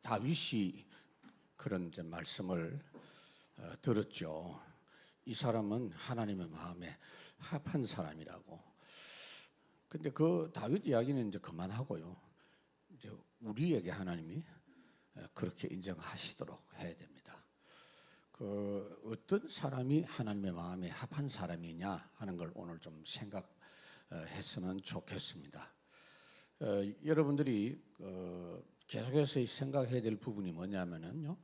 다윗이 그런 이제 말씀을 들었죠. 이 사람은 하나님의 마음에 합한 사람이라고. 근데 그 다윗 이야기는 이제 그만하고요. 이제 우리에게 하나님이 그렇게 인정하시도록 해야 됩니다. 그 어떤 사람이 하나님의 마음에 합한 사람이냐 하는 걸 오늘 좀 생각했으면 좋겠습니다. 여러분들이 계속해서 생각해야 될 부분이 뭐냐면은요.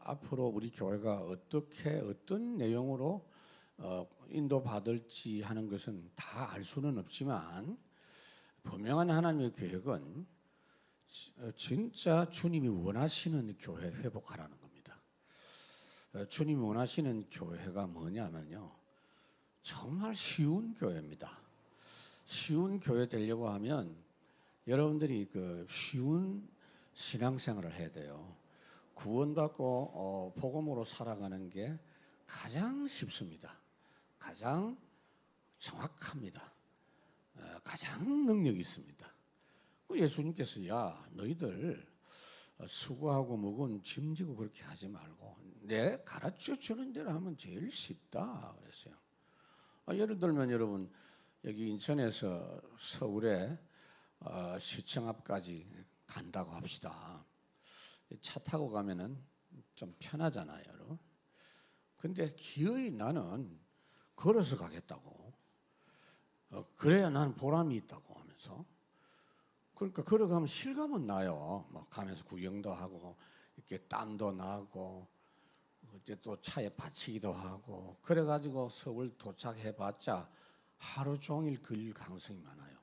앞으로 우리 교회가 어떤 내용으로 인도받을지 하는 것은 다 알 수는 없지만 분명한 하나님의 계획은 진짜 주님이 원하시는 교회 회복하라는 겁니다. 주님이 원하시는 교회가 뭐냐면요. 정말 쉬운 교회입니다. 쉬운 교회 되려고 하면 여러분들이 그 쉬운 신앙생활을 해야 돼요. 구원받고 복음으로 살아가는 게 가장 쉽습니다. 가장 정확합니다. 가장 능력이 있습니다. 예수님께서 야 너희들 수고하고 무거운 짐지고 그렇게 하지 말고 내 가르쳐 주는 대로 하면 제일 쉽다 그랬어요. 예를 들면 여러분 여기 인천에서 서울에 시청 앞까지 간다고 합시다. 차 타고 가면은 좀 편하잖아요. 근데 기어이 나는 걸어서 가겠다고. 그래야 나는 보람이 있다고 하면서. 그러니까 걸어가면 실감은 나요. 막 가면서 구경도 하고 이렇게 땀도 나고 이제 또 차에 받치기도 하고 그래가지고 서울 도착해봤자 하루 종일 걸릴 가능성이 많아요.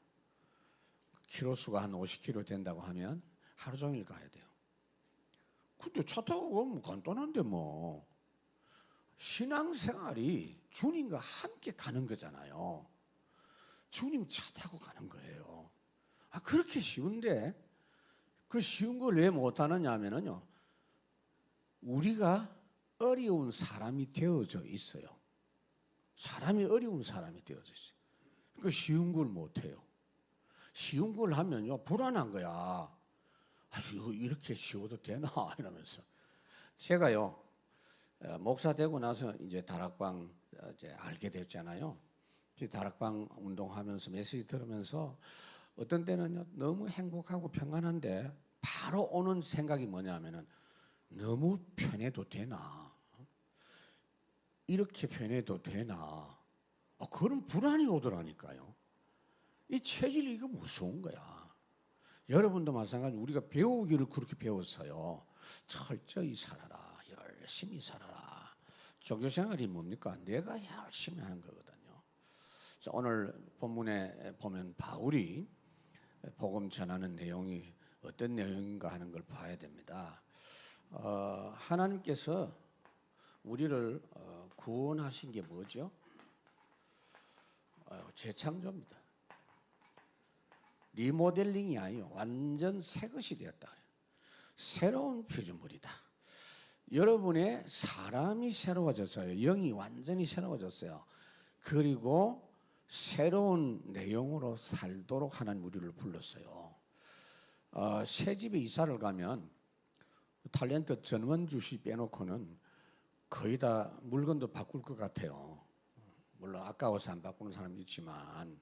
키로수가 한 50km 된다고 하면 하루 종일 가야 돼요. 근데 차 타고 가면 간단한데 뭐. 신앙생활이 주님과 함께 가는 거잖아요. 주님 차 타고 가는 거예요. 그렇게 쉬운데 그 쉬운 걸 왜 못하느냐 하면요. 우리가 어려운 사람이 되어져 있어요. 사람이 어려운 사람이 되어져 있어요. 그 쉬운 걸 못해요. 쉬운 걸 하면요 불안한 거야. 이렇게 쉬워도 되나 이러면서. 제가요 목사 되고 나서 이제 다락방 이제 알게 됐잖아요. 다락방 운동하면서 메시지 들으면서 어떤 때는요 너무 행복하고 평안한데 바로 오는 생각이 뭐냐면은 너무 편해도 되나? 이렇게 편해도 되나? 그런 불안이 오더라니까요. 이 체질이 이거 무서운 거야. 여러분도 마찬가지. 우리가 배우기를 그렇게 배웠어요. 철저히 살아라. 열심히 살아라. 종교생활이 뭡니까? 내가 열심히 하는 거거든요. 오늘 본문에 보면 바울이 복음 전하는 내용이 어떤 내용인가 하는 걸 봐야 됩니다. 하나님께서 우리를 구원하신 게 뭐죠? 재창조입니다. 리모델링이 아니요. 완전 새 것이 되었다. 새로운 피조물이다. 여러분의 사람이 새로워졌어요. 영이 완전히 새로워졌어요. 그리고 새로운 내용으로 살도록 하나님 우리를 불렀어요. 새 집에 이사를 가면 탤런트 전원주 씨 빼놓고는 거의 다 물건도 바꿀 것 같아요. 물론 아까워서 안 바꾸는 사람이 있지만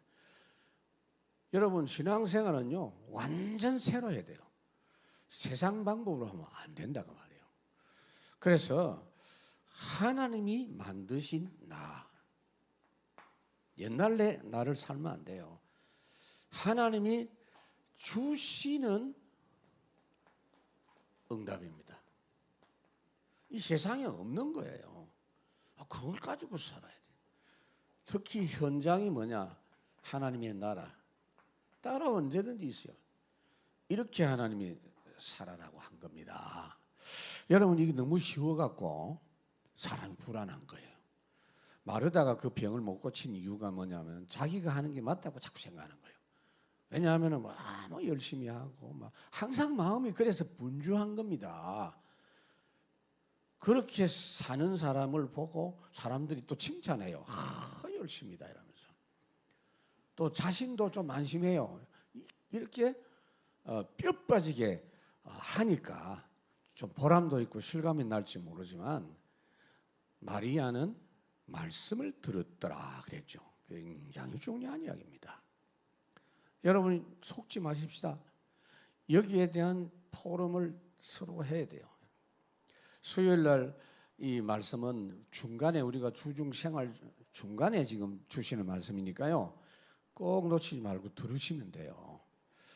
여러분 신앙생활은요 완전 새로 해야 돼요. 세상 방법으로 하면 안 된다고 말이에요. 그래서 하나님이 만드신 나, 옛날 나를 살면 안 돼요. 하나님이 주시는 응답입니다. 이 세상에 없는 거예요. 그걸 가지고 살아야 돼요. 특히 현장이 뭐냐? 하나님의 나라. 따라 언제든지 있어요. 이렇게 하나님이 살아라고 한 겁니다. 여러분 이게 너무 쉬워갖고 사람이 불안한 거예요. 마르다가 그 병을 못 고친 이유가 뭐냐면 자기가 하는 게 맞다고 자꾸 생각하는 거예요. 왜냐하면 뭐 열심히 하고 항상 마음이 그래서 분주한 겁니다. 그렇게 사는 사람을 보고 사람들이 또 칭찬해요. 열심히다 이러면서. 또 자신도 좀 안심해요. 이렇게 뼈 빠지게 하니까 좀 보람도 있고 실감이 날지 모르지만 마리아는 말씀을 들었더라 그랬죠. 굉장히 중요한 이야기입니다. 여러분 속지 마십시다. 여기에 대한 포럼을 서로 해야 돼요. 수요일 날 이 말씀은 중간에 우리가 주중 생활 중간에 지금 주시는 말씀이니까요. 꼭 놓치지 말고 들으시면 돼요.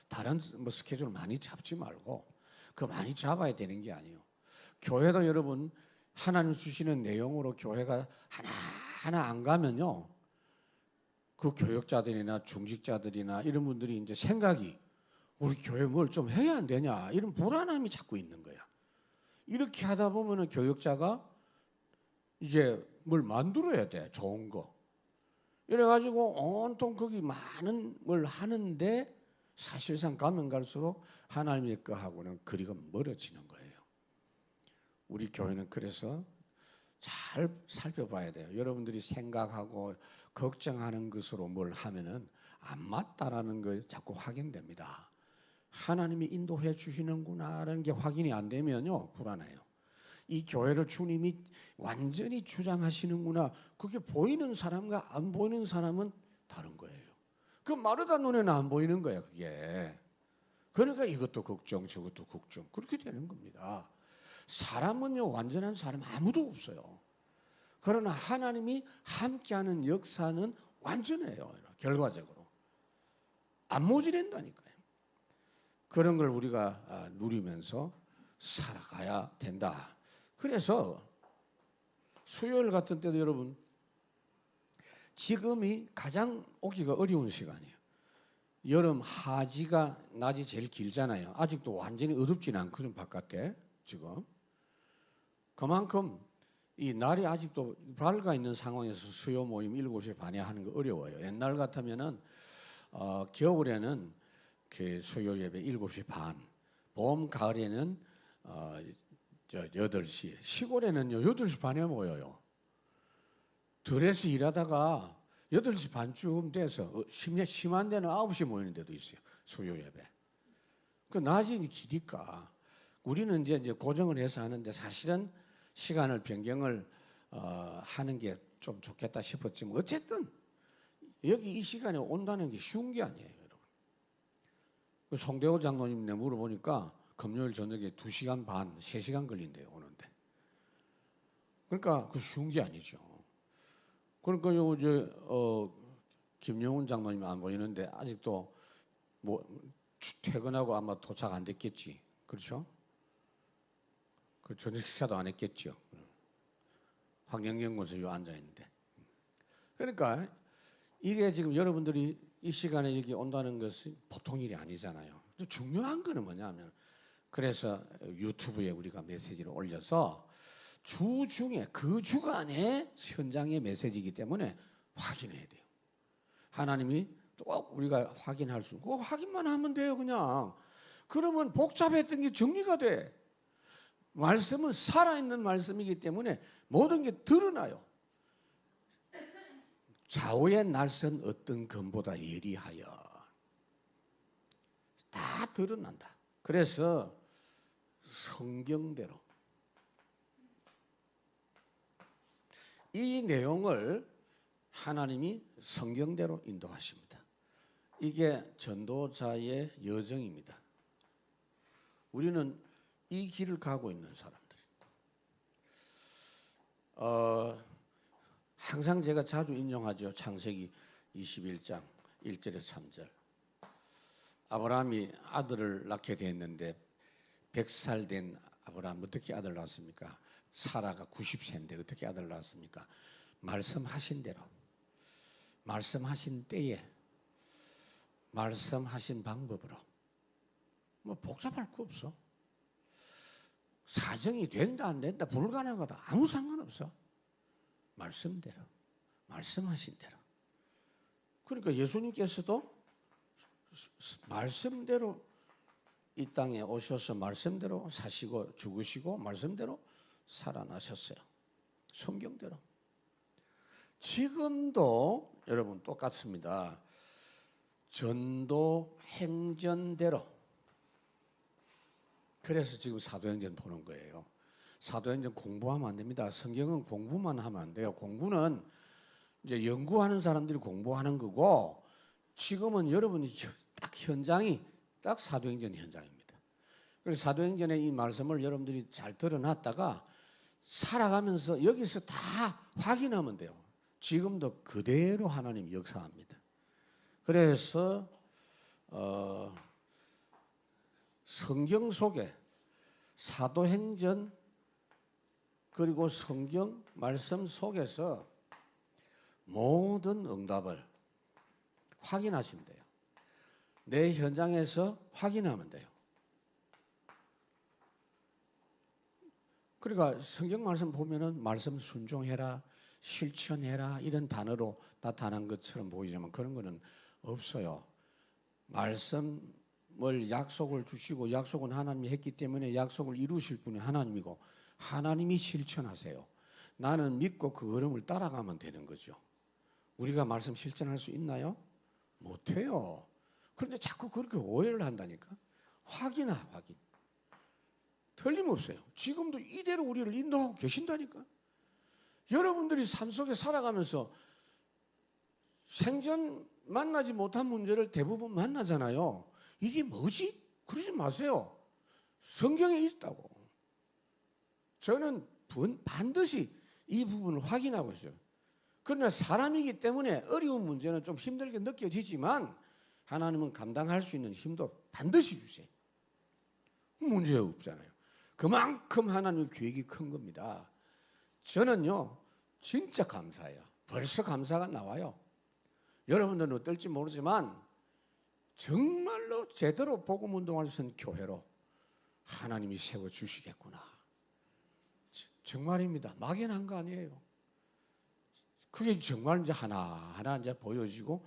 다른 뭐 스케줄 많이 잡지 말고 그 많이 잡아야 되는 게 아니에요. 교회도 여러분 하나님 주시는 내용으로 교회가 하나하나 안 가면요. 그 교역자들이나 중직자들이나 이런 분들이 이제 생각이 우리 교회 뭘 좀 해야 안 되냐 이런 불안함이 자꾸 있는 거야. 이렇게 하다 보면은 교역자가 이제 뭘 만들어야 돼. 좋은 거. 이래가지고 온통 거기 많은 걸 하는데 사실상 가면 갈수록 하나님의 거하고는 거리가 멀어지는 거예요. 우리 교회는 그래서 잘 살펴봐야 돼요. 여러분들이 생각하고 걱정하는 것으로 뭘 하면은 안 맞다라는 걸 자꾸 확인됩니다. 하나님이 인도해 주시는구나라는 게 확인이 안 되면요 불안해요. 이 교회를 주님이 완전히 주장하시는구나. 그게 보이는 사람과 안 보이는 사람은 다른 거예요. 그 마르다 눈에는 안 보이는 거야 그게. 그러니까 이것도 걱정 저것도 걱정 그렇게 되는 겁니다. 사람은요 완전한 사람 아무도 없어요. 그러나 하나님이 함께하는 역사는 완전해요. 결과적으로 안 모질한다니까요. 그런 걸 우리가 누리면서 살아가야 된다. 그래서 수요일 같은 때도 여러분 지금이 가장 오기가 어려운 시간이에요. 여름 하지가 낮이 제일 길잖아요. 아직도 완전히 어둡지는 않거든 바깥에 지금. 그만큼 이 날이 아직도 밝아 있는 상황에서 수요 모임 7시 반에 하는 거 어려워요. 옛날 같으면은 겨울에는 그 수요 예배 7시 반, 봄 가을에는 8시, 시골에는요 8시 반에 모여요. 들에서 일하다가 8시 반쯤 돼서 심한 데는 9시에 모이는 데도 있어요. 수요 예배. 그 낮이 기니까 우리는 이제 고정을 해서 하는데 사실은 시간을 변경을 하는 게 좀 좋겠다 싶었지만 어쨌든 여기 이 시간에 온다는 게 쉬운 게 아니에요, 여러분. 그 송대호 장로님네 물어보니까 금요일 저녁에 2시간 반, 3시간 걸린대요, 오는데. 그러니까 그 쉬운 게 아니죠. 그러니까 이제 김영훈 장로님 안 보이는데 아직도 뭐 퇴근하고 아마 도착 안 됐겠지, 그렇죠? 그 저녁 식사도 안 했겠죠. 환경연구소에 앉아 있는데. 그러니까 이게 지금 여러분들이 이 시간에 여기 온다는 것이 보통 일이 아니잖아요. 중요한 거는 뭐냐면 그래서 유튜브에 우리가 메시지를 올려서 주 중에 그 주간에 현장의 메시지이기 때문에 확인해야 돼요. 하나님이 꼭 우리가 확인할 수 있고 확인만 하면 돼요 그냥. 그러면 복잡했던 게 정리가 돼. 말씀은 살아있는 말씀이기 때문에 모든 게 드러나요. 좌우의 날선 어떤 검보다 예리하여 다 드러난다. 그래서 성경대로 이 내용을 하나님이 성경대로 인도하십니다. 이게 전도자의 여정입니다. 우리는 이 길을 가고 있는 사람들입니다. 항상 제가 자주 인용하죠. 창세기 21장 1절에서 3절. 아브라함이 아들을 낳게 됐는데 100살 된 아브라함 어떻게 아들 낳았습니까? 사라가 90세인데 어떻게 아들 낳았습니까? 말씀하신 대로, 말씀하신 때에, 말씀하신 방법으로. 뭐 복잡할 거 없어. 사정이 된다 안 된다 불가능하다 아무 상관없어. 말씀대로, 말씀하신 대로. 그러니까 예수님께서도 말씀대로 이 땅에 오셔서 말씀대로 사시고 죽으시고 말씀대로 살아나셨어요. 성경대로. 지금도 여러분 똑같습니다. 전도 행전대로 그래서 지금 사도행전 보는 거예요. 사도행전 공부하면 안 됩니다. 성경은 공부만 하면 안 돼요. 공부는 이제 연구하는 사람들이 공부하는 거고, 지금은 여러분이 딱 현장이 딱 사도행전 현장입니다. 그래서 사도행전의 이 말씀을 여러분들이 잘 들어놨다가 살아가면서 여기서 다 확인하면 돼요. 지금도 그대로 하나님 역사합니다. 그래서 성경 속에 사도행전 그리고 성경 말씀 속에서 모든 응답을 확인하시면 돼요. 내 현장에서 확인하면 돼요. 그러니까 성경 말씀 보면은 말씀 순종해라, 실천해라 이런 단어로 나타난 것처럼 보이지만 그런 거는 없어요. 말씀을 약속을 주시고 약속은 하나님이 했기 때문에 약속을 이루실 분이 하나님이고 하나님이 실천하세요. 나는 믿고 그 걸음을 따라가면 되는 거죠. 우리가 말씀 실천할 수 있나요? 못해요. 그런데 자꾸 그렇게 오해를 한다니까. 확인. 틀림없어요. 지금도 이대로 우리를 인도하고 계신다니까. 여러분들이 삶 속에 살아가면서 생전 만나지 못한 문제를 대부분 만나잖아요. 이게 뭐지? 그러지 마세요. 성경에 있다고. 저는 반드시 이 부분을 확인하고 있어요. 그러나 사람이기 때문에 어려운 문제는 좀 힘들게 느껴지지만 하나님은 감당할 수 있는 힘도 반드시 주세요. 문제 없잖아요. 그만큼 하나님 계획이 큰 겁니다. 저는요 진짜 감사해요. 벌써 감사가 나와요. 여러분들은 어떨지 모르지만 정말로 제대로 복음 운동할 수 있는 교회로 하나님이 세워주시겠구나. 정말입니다. 막연한 거 아니에요. 그게 정말 이제 하나하나 이제 보여지고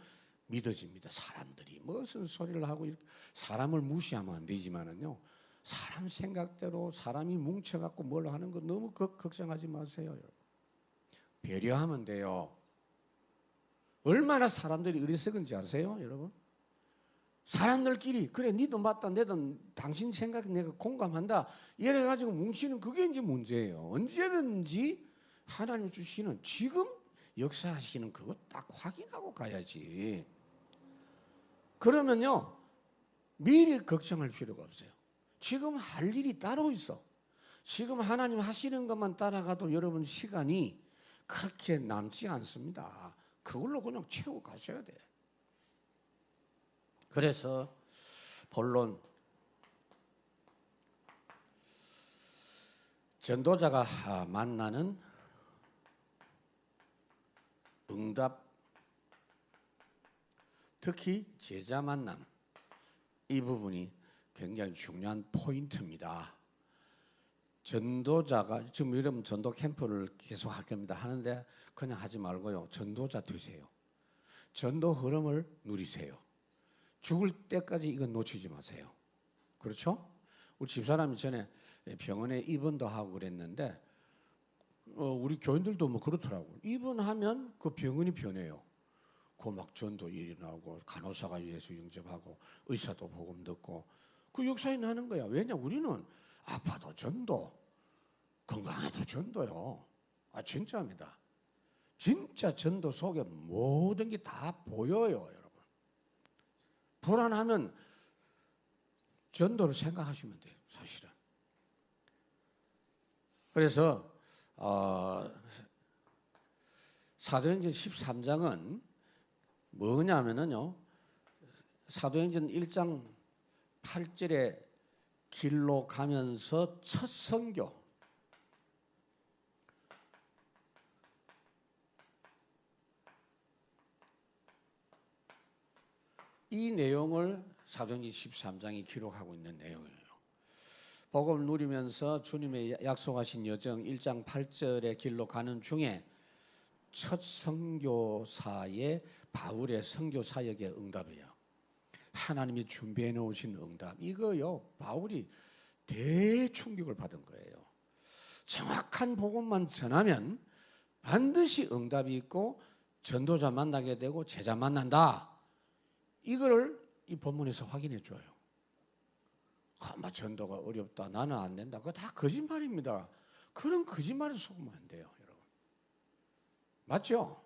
믿어집니다. 사람들이 무슨 소리를 하고 이렇게 사람을 무시하면 안 되지만은요. 사람 생각대로 사람이 뭉쳐갖고 뭘 하는 거 너무 걱정하지 마세요. 배려하면 돼요. 얼마나 사람들이 어리석은지 아세요, 여러분? 사람들끼리 그래 니도 맞다 내도 당신 생각에 내가 공감한다 이래가지고 뭉치는 그게 이제 문제예요. 언제든지 하나님 주시는 지금 역사하시는 그거 딱 확인하고 가야지. 그러면요 미리 걱정할 필요가 없어요. 지금 할 일이 따로 있어. 지금 하나님 하시는 것만 따라가도 여러분 시간이 그렇게 남지 않습니다. 그걸로 그냥 채워 가셔야 돼. 그래서 본론 전도자가 만나는 응답, 특히 제자 만남 이 부분이 굉장히 중요한 포인트입니다. 전도자가 지금 여러분 전도 캠프를 계속 할 겁니다. 하는데 그냥 하지 말고요. 전도자 되세요. 전도 흐름을 누리세요. 죽을 때까지 이건 놓치지 마세요. 그렇죠? 우리 집사람이 전에 병원에 입원도 하고 그랬는데 우리 교인들도 뭐 그렇더라고요. 입원하면 그 병원이 변해요. 그 막 전도 일어나고 간호사가 예수 영접하고 의사도 복음 듣고 그 역사에 나는 거야. 왜냐 우리는 아파도 전도 건강해도 전도요. 진짜입니다. 진짜 전도 속에 모든 게 다 보여요, 여러분. 불안하면 전도를 생각하시면 돼요, 사실은. 그래서 사도행전 13장은 뭐냐면요. 사도행전 1장 8절에 길로 가면서 첫 선교. 이 내용을 사도행전 13장이 기록하고 있는 내용이에요. 복음을 누리면서 주님의 약속하신 여정 1장 8절의 길로 가는 중에 첫 선교사의 바울의 선교 사역의 응답이에요. 하나님이 준비해 놓으신 응답. 이거요. 바울이 대충격을 받은 거예요. 정확한 복음만 전하면 반드시 응답이 있고 전도자 만나게 되고 제자 만난다. 이거를 이 본문에서 확인해 줘요. 전도가 어렵다. 나는 안 된다. 그거 다 거짓말입니다. 그런 거짓말에 속으면 안 돼요, 여러분. 맞죠?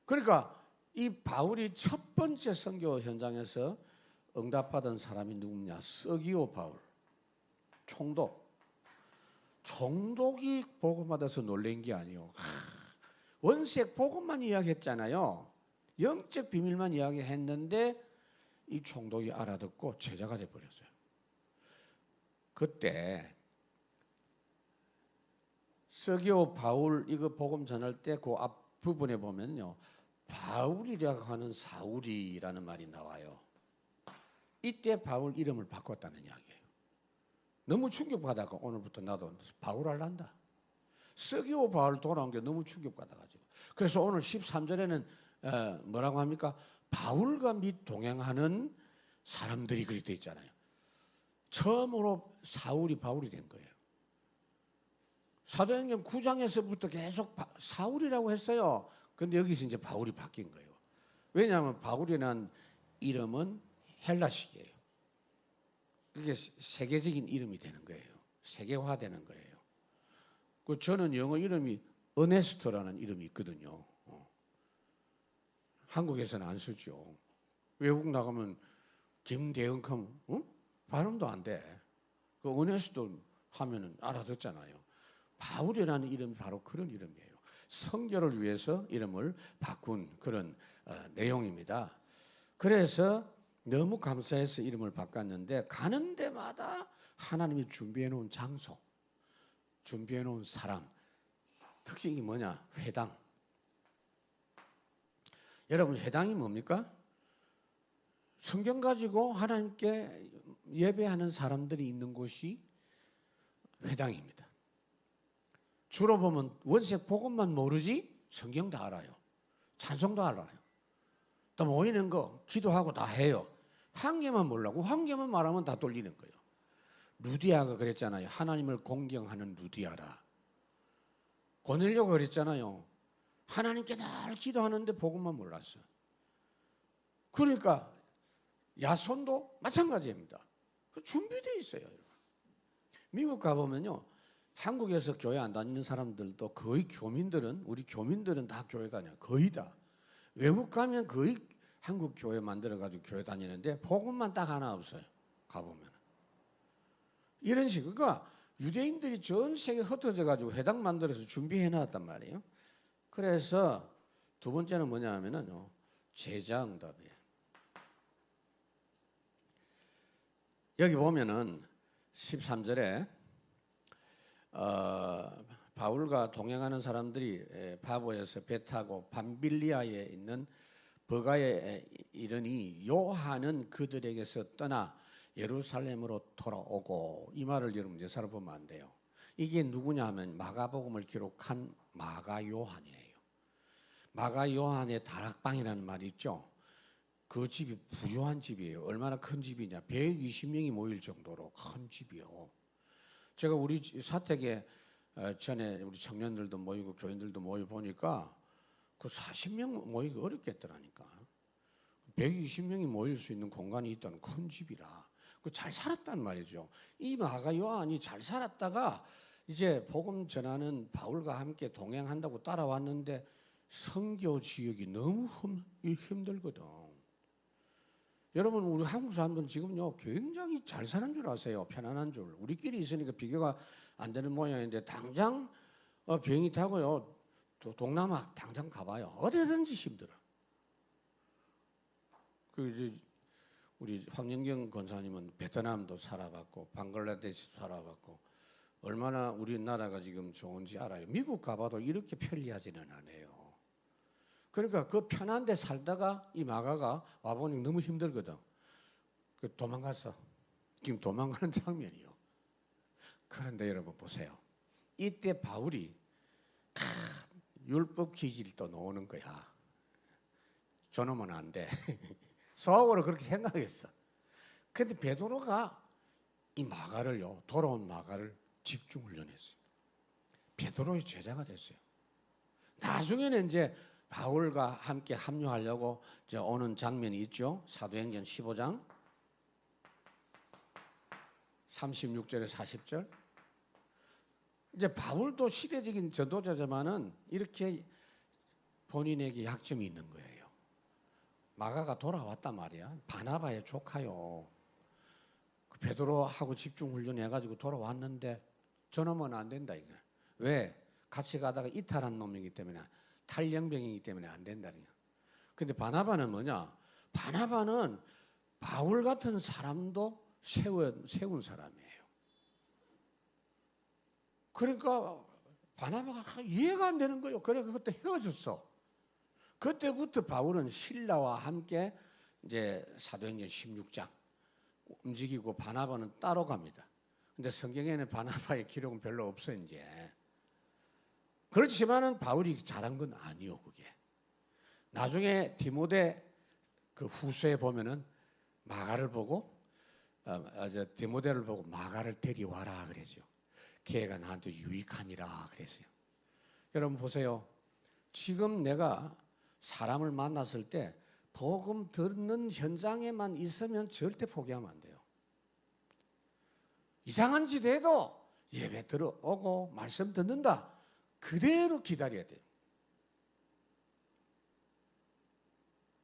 그러니까 이 바울이 첫 번째 선교 현장에서 응답받은 사람이 누구냐? 서기오 바울. 총독이 복음 받아서 놀란 게 아니요. 원색 복음만 이야기했잖아요. 영적 비밀만 이야기했는데 이 총독이 알아듣고 제자가 돼버렸어요. 그때 서기오 바울 이거 복음 전할 때 그 앞부분에 보면요, 바울이라고 하는 사울이라는 말이 나와요. 이때 바울 이름을 바꿨다는 이야기예요. 너무 충격받아서 오늘부터 나도 바울 할란다. 서기오 바울 돌아온 게 너무 충격받아가지고. 그래서 오늘 13절에는 뭐라고 합니까? 바울과 및 동행하는 사람들이 그렇게 돼 있잖아요. 처음으로 사울이 바울이 된 거예요. 사도행전 9장에서부터 계속 사울이라고 했어요. 근데 여기서 이제 바울이 바뀐 거예요. 왜냐하면 바울이라는 이름은 헬라식이에요. 그게 세계적인 이름이 되는 거예요. 세계화되는 거예요. 그 저는 영어 이름이 어네스트라는 이름이 있거든요. 한국에서는 안 쓰죠. 외국 나가면 김대응컴 발음도 안 돼. 그 어네스트 하면은 알아듣잖아요. 바울이라는 이름이 바로 그런 이름이에요. 선교를 위해서 이름을 바꾼 그런 내용입니다. 그래서 너무 감사해서 이름을 바꿨는데 가는 데마다 하나님이 준비해 놓은 장소, 준비해 놓은 사람, 특징이 뭐냐? 회당. 여러분, 회당이 뭡니까? 성경 가지고 하나님께 예배하는 사람들이 있는 곳이 회당입니다. 주로 보면 원색 복음만 모르지 성경 다 알아요. 찬송도 알아요. 또 모이는 거 기도하고 다 해요. 한 개만 몰라고 한 개만 말하면 다 돌리는 거예요. 루디아가 그랬잖아요. 하나님을 공경하는 루디아라. 고넬료가 그랬잖아요. 하나님께 늘 기도하는데 복음만 몰랐어. 그러니까 야손도 마찬가지입니다. 준비되어 있어요. 미국 가보면요, 한국에서 교회 안 다니는 사람들도 거의 교민들은, 우리 교민들은 다 교회 다녀요. 거의 다. 외국 가면 거의 한국 교회 만들어가지고 교회 다니는데 복음만 딱 하나 없어요. 가보면. 이런 식으로. 그러니까 유대인들이 전 세계 흩어져가지고 회당 만들어서 준비해 놨단 말이에요. 그래서 두 번째는 뭐냐 하면은 제자 응답이에요. 여기 보면은 13절에 바울과 동행하는 사람들이 바보에서 배 타고 밤빌리아에 있는 버가에 이르니 요한은 그들에게서 떠나 예루살렘으로 돌아오고, 이 말을 여러분 이제 살펴보면 안 돼요. 이게 누구냐 하면 마가복음을 기록한 마가 요한이에요. 마가 요한의 다락방이라는 말이 있죠. 그 집이 부유한 집이에요. 얼마나 큰 집이냐, 120명이 모일 정도로 큰 집이요. 제가 우리 사택에 전에 우리 청년들도 모이고 교인들도 모여 보니까 그 40명 모이기 어렵겠더라니까. 120명이 모일 수 있는 공간이 있다는 큰 집이라 그 잘 살았단 말이죠. 이 마가 요한이 잘 살았다가 이제 복음 전하는 바울과 함께 동행한다고 따라왔는데 선교 지역이 너무 힘들거든. 여러분, 우리 한국 사람들은 지금요 굉장히 잘 사는 줄 아세요. 편안한 줄. 우리끼리 있으니까 비교가 안 되는 모양인데 당장 비행기 타고요 또 동남아 당장 가봐요. 어디든지 힘들어. 그 이제 우리 황영경 권사님은 베트남도 살아봤고 방글라데시 살아봤고 얼마나 우리나라가 지금 좋은지 알아요. 미국 가봐도 이렇게 편리하지는 않아요. 그러니까 그 편한 데 살다가 이 마가가 와보니 너무 힘들거든. 그 도망갔어. 지금 도망가는 장면이요. 그런데 여러분 보세요. 이때 바울이 율법 기질이 또 나오는 거야. 저놈은 안 돼. 속으로 그렇게 생각했어. 근데 베드로가 이 마가를요, 돌아온 마가를 집중 훈련했어요. 베드로의 제자가 됐어요. 나중에는 이제 바울과 함께 합류하려고 이제 오는 장면이 있죠. 사도행전 15장 36절에 40절. 이제 바울도 시대적인 전도자지만은 이렇게 본인에게 약점이 있는 거예요. 마가가 돌아왔단 말이야. 바나바의 조카요. 그 베드로하고 집중 훈련해가지고 돌아왔는데 저놈은 안 된다 이거. 왜? 같이 가다가 이탈한 놈이기 때문에, 탈영병이기 때문에 안 된다니까. 근데 바나바는 뭐냐? 바나바는 바울 같은 사람도 세운 사람이에요. 그러니까 바나바가 이해가 안 되는 거예요. 그래 그때 헤어졌어. 그때부터 바울은 신라와 함께 이제 사도행전 16장 움직이고 바나바는 따로 갑니다. 근데 성경에는 바나바의 기록은 별로 없어 이제. 그렇지만은 바울이 잘한 건 아니요 그게. 나중에 디모데 그 후서에 보면은 마가를 보고 디모데를 보고 마가를 데려와라 그랬죠. 걔가 나한테 유익하니라 그랬어요. 여러분 보세요. 지금 내가 사람을 만났을 때 복음 듣는 현장에만 있으면 절대 포기하면 안 돼요. 이상한 짓 해도 예배 들어오고 말씀 듣는다. 그대로 기다려야 돼요.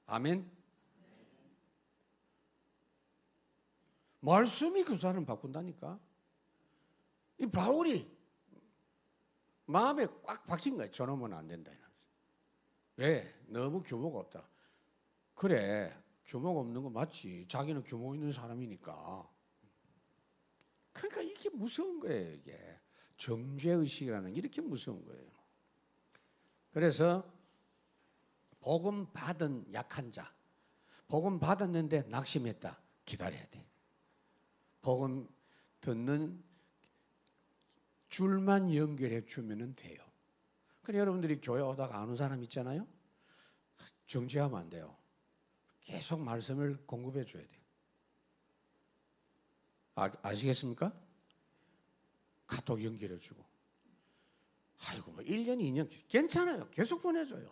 아멘. 말씀이 그 사람을 바꾼다니까. 이 바울이 마음에 꽉 박힌 거예요. 저놈은 안 된다. 왜? 너무 규모가 없다. 그래, 규모가 없는 거 맞지. 자기는 규모 있는 사람이니까. 그러니까 이게 무서운 거예요. 이게 정죄의식이라는 게 이렇게 무서운 거예요. 그래서 복음 받은 약한 자, 복음 받았는데 낙심했다. 기다려야 돼. 복음 듣는 줄만 연결해 주면 돼요. 그래 여러분들이 교회 오다가 아는 사람 있잖아요. 정지하면 안 돼요. 계속 말씀을 공급해 줘야 돼요. 아시겠습니까? 카톡 연결해 주고. 아이고 뭐 1년 2년 괜찮아요. 계속 보내줘요.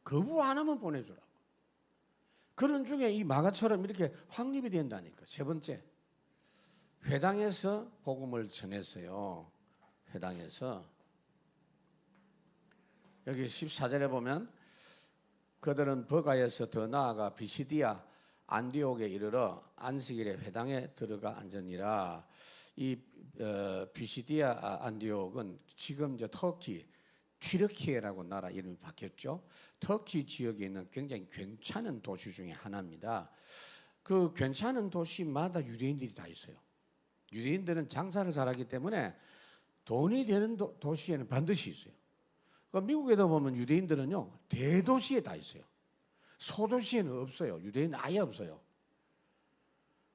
거부 안 하면 보내주라고. 그런 중에 이 마가처럼 이렇게 확립이 된다니까. 세 번째, 회당에서 복음을 전했어요. 회당에서 여기 14절에 보면 그들은 버가에서 더 나아가 비시디아 안디옥에 이르러 안식일에 회당에 들어가 앉으니라. 이 비시디아 안디옥은 지금 이제 터키 튀르키예라고 나라 이름이 바뀌었죠. 터키 지역에 있는 굉장히 괜찮은 도시 중에 하나입니다. 그 괜찮은 도시마다 유대인들이 다 있어요. 유대인들은 장사를 잘하기 때문에 돈이 되는 도시에는 반드시 있어요. 그러니까 미국에도 보면 유대인들은요 대도시에 다 있어요. 소도시에는 없어요. 유대인은 아예 없어요.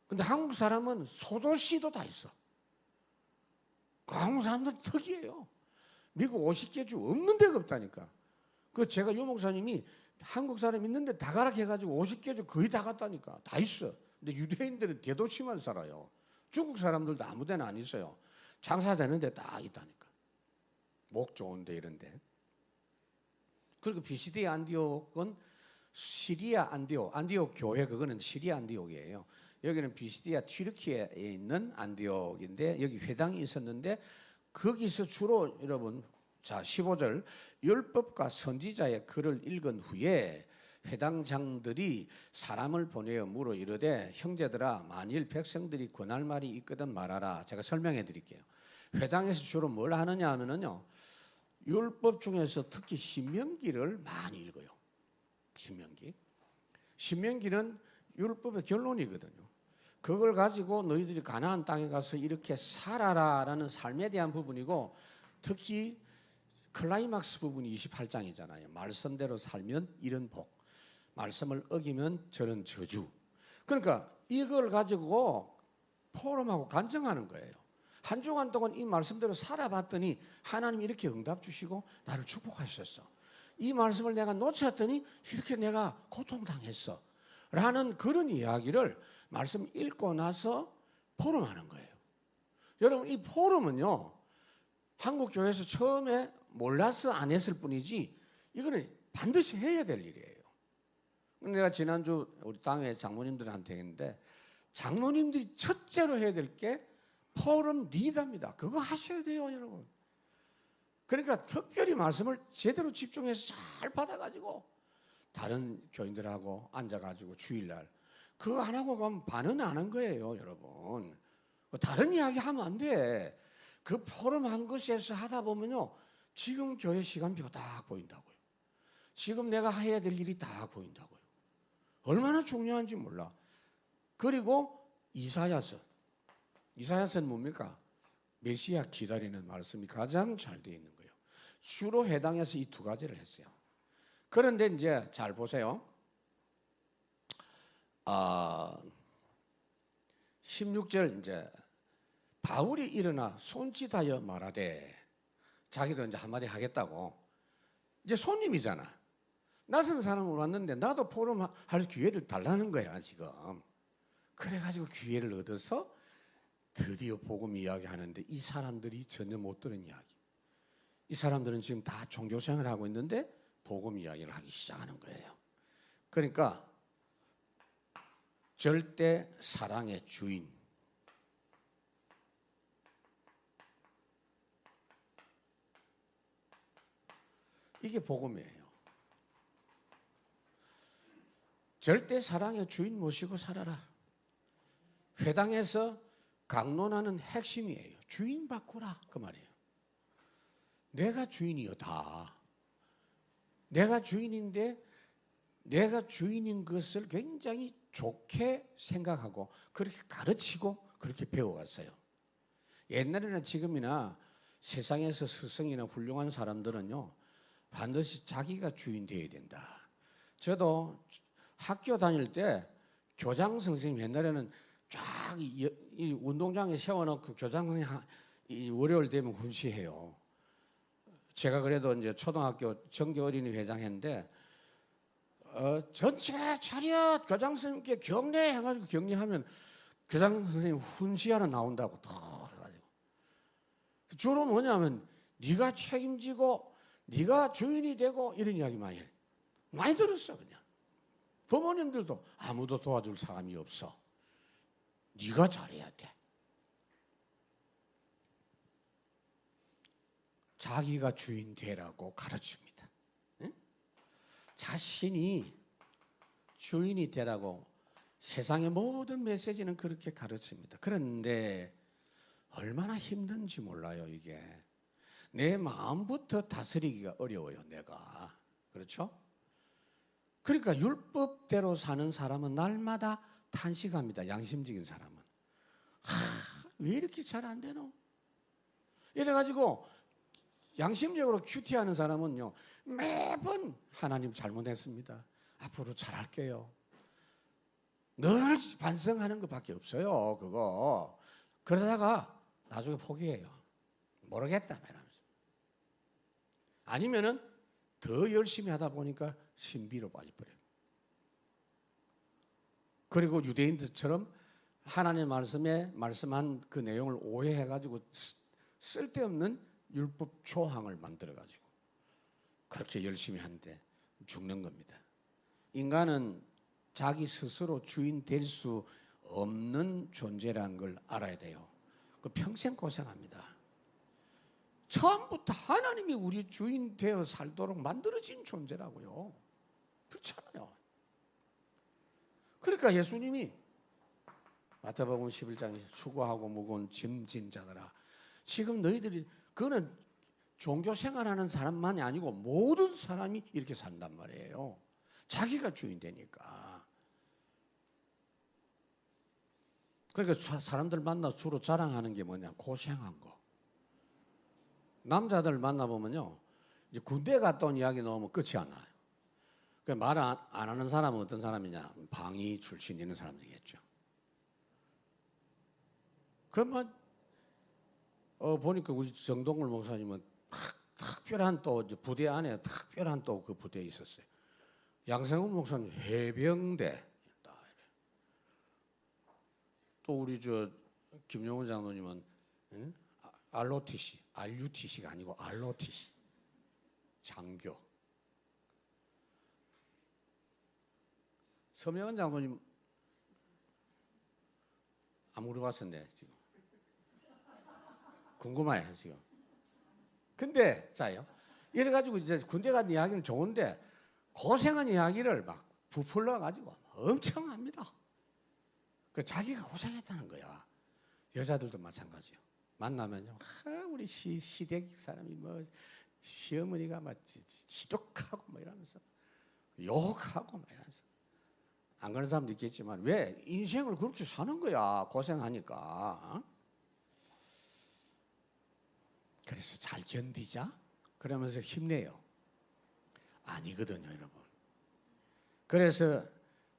근데 한국 사람은 소도시도 다 있어. 한국 사람들은 특이해요. 미국 50개 주 없는 데가 없다니까. 그 제가 유 목사님이 한국 사람 있는데 다 가라 해가지고 50개 주 거의 다 갔다니까. 다 있어. 근데 유대인들은 대도시만 살아요. 중국 사람들도 아무 데나 안 있어요. 장사되는 데 딱 있다니까. 목 좋은 데 이런 데. 그리고 비시디아 안디옥은 시리아 안디옥 교회 그거는 시리아 안디옥이에요. 여기는 비시디아 튀르키예에 있는 안디옥인데 여기 회당이 있었는데 거기서 주로 여러분 자 15절 율법과 선지자의 글을 읽은 후에 회당장들이 사람을 보내어 물어 이르되 형제들아 만일 백성들이 권할 말이 있거든 말하라. 제가 설명해 드릴게요. 회당에서 주로 뭘 하느냐 하면은요 율법 중에서 특히 신명기를 많이 읽어요. 신명기는 율법의 결론이거든요. 그걸 가지고 너희들이 가나안 땅에 가서 이렇게 살아라라는 삶에 대한 부분이고 특히 클라이막스 부분이 28장이잖아요. 말씀대로 살면 이런 복, 말씀을 어기면 저런 저주. 그러니까 이걸 가지고 포럼하고 간증하는 거예요. 한 주간 동안 이 말씀대로 살아봤더니 하나님이 이렇게 응답 주시고 나를 축복하셨어. 이 말씀을 내가 놓쳤더니 이렇게 내가 고통당했어. 라는 그런 이야기를 말씀 읽고 나서 포럼하는 거예요. 여러분 이 포럼은요 한국 교회에서 처음에 몰라서 안 했을 뿐이지 이거는 반드시 해야 될 일이에요. 내가 지난주 우리 당회 장로님들한테 했는데 장로님들이 첫째로 해야 될 게 포럼 리더입니다. 그거 하셔야 돼요, 여러분. 그러니까 특별히 말씀을 제대로 집중해서 잘 받아가지고 다른 교인들하고 앉아가지고 주일날 그거 안 하고 가면 반은 안 한 거예요, 여러분. 다른 이야기 하면 안 돼. 그 포럼 한 것에서 하다 보면요, 지금 교회 시간표가 딱 보인다고요. 지금 내가 해야 될 일이 딱 보인다고요. 얼마나 중요한지 몰라. 그리고 이사야서는 뭡니까? 메시아 기다리는 말씀이 가장 잘 되어 있는 거예요. 주로 해당해서 이 두 가지를 했어요. 그런데 이제 잘 보세요. 16절 이제 바울이 일어나 손짓하여 말하되, 자기도 이제 한마디 하겠다고. 이제 손님이잖아. 낯선 사람으로 왔는데 나도 포럼할 기회를 달라는 거야 지금. 그래가지고 기회를 얻어서 드디어 복음 이야기하는데 이 사람들이 전혀 못 들은 이야기. 이 사람들은 지금 다 종교생활을 하고 있는데 복음 이야기를 하기 시작하는 거예요. 그러니까 절대 사랑의 주인, 이게 복음이에요. 절대 사랑의 주인 모시고 살아라. 회당에서 강론하는 핵심이에요. 주인 바꾸라, 그 말이에요. 내가 주인이요, 다. 내가 주인인데 내가 주인인 것을 굉장히 좋게 생각하고 그렇게 가르치고 그렇게 배워갔어요. 옛날이나 지금이나 세상에서 스승이나 훌륭한 사람들은요, 반드시 자기가 주인 되어야 된다. 저도 학교 다닐 때 교장 선생님, 옛날에는 쫙 이 운동장에 세워놓고 교장 선생님 월요일 되면 훈시해요. 제가 그래도 이제 초등학교 정기 어린이 회장 했는데 전체 차렷 교장 선생님께 경례 해가지고 격려하면 교장 선생님 훈시하러 나온다고 더 해가지고. 주로 뭐냐면 네가 책임지고 네가 주인이 되고 이런 이야기 많이 들었어. 그냥 부모님들도 아무도 도와줄 사람이 없어. 네가 잘해야 돼. 자기가 주인 되라고 가르칩니다. 응? 자신이 주인이 되라고 세상의 모든 메시지는 그렇게 가르칩니다. 그런데 얼마나 힘든지 몰라요, 이게. 내 마음부터 다스리기가 어려워요, 내가. 그렇죠? 그러니까 율법대로 사는 사람은 날마다 탄식합니다, 양심적인 사람은. 왜 이렇게 잘 안 되노? 이래가지고 양심적으로 큐티하는 사람은요, 매번 하나님 잘못했습니다, 앞으로 잘할게요, 늘 반성하는 것밖에 없어요, 그거. 그러다가 나중에 포기해요. 모르겠다 말하면서. 아니면은 더 열심히 하다 보니까 신비로 빠져버려요. 그리고 유대인들처럼 하나님의 말씀에 말씀한 그 내용을 오해해가지고 쓸데없는 율법 조항을 만들어가지고 그렇게 열심히 하는데 죽는 겁니다. 인간은 자기 스스로 주인 될 수 없는 존재라는 걸 알아야 돼요. 그 평생 고생합니다. 처음부터 하나님이 우리 주인 되어 살도록 만들어진 존재라고요. 그렇잖아요. 그러니까 예수님이 마태복음 11장에 수고하고 무거운 짐진 자들아, 지금 너희들이, 그거는 종교 생활하는 사람만이 아니고 모든 사람이 이렇게 산단 말이에요. 자기가 주인 되니까. 그러니까 사람들 만나 주로 자랑하는 게 뭐냐, 고생한 거. 남자들 만나보면요, 이제 군대 갔다 온 이야기 나오면 끝이 안 나요. 말 안 하는 사람은 어떤 사람이냐, 방위 출신 있는 사람들이겠죠. 그러면 보니까 우리 정동걸 목사님은 특별한 또 부대 안에 특별한 또 그 부대에 있었어요. 양생훈 목사님 해병대. 또 우리 김용훈 장로님은 ROTC가 아니고 ROTC 장교. 서명은 장로님 안 물어봤었네 지금. 궁금해요 지금. 근데 자요 이래 가지고 이제 군대 간 이야기는 좋은데 고생한 이야기를 막 부풀러 가지고 엄청 합니다. 그 자기가 고생했다는 거야. 여자들도 마찬가지요. 만나면요, 우리 시댁 사람이 뭐 시어머니가 막 지독하고 뭐 이러면서 욕하고 막 이러면서 안 그런 사람도 있겠지만 왜 인생을 그렇게 사는 거야 고생하니까. 어? 그래서 잘 견디자 그러면서 힘내요. 아니거든요 여러분. 그래서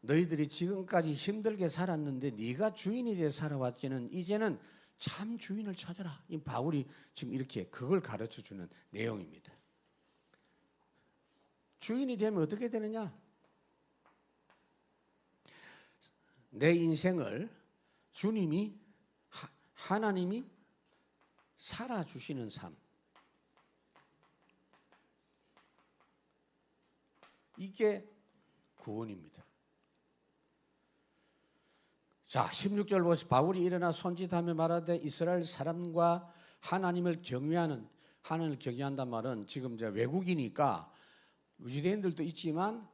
너희들이 지금까지 힘들게 살았는데 네가 주인이 되어 살아왔지는 이제는 참 주인을 찾아라. 이 바울이 지금 이렇게 그걸 가르쳐주는 내용입니다. 주인이 되면 어떻게 되느냐? 내 인생을 주님이 하나님이 살아주시는 삶. 이게 구원입니다. 자, 16절 보세요. 바울이 일어나 손짓하며 말하되 이스라엘 사람과 하나님을 경외하는, 하나님을 경외한단 말은 지금 이제 외국이니까 유대인들도 있지만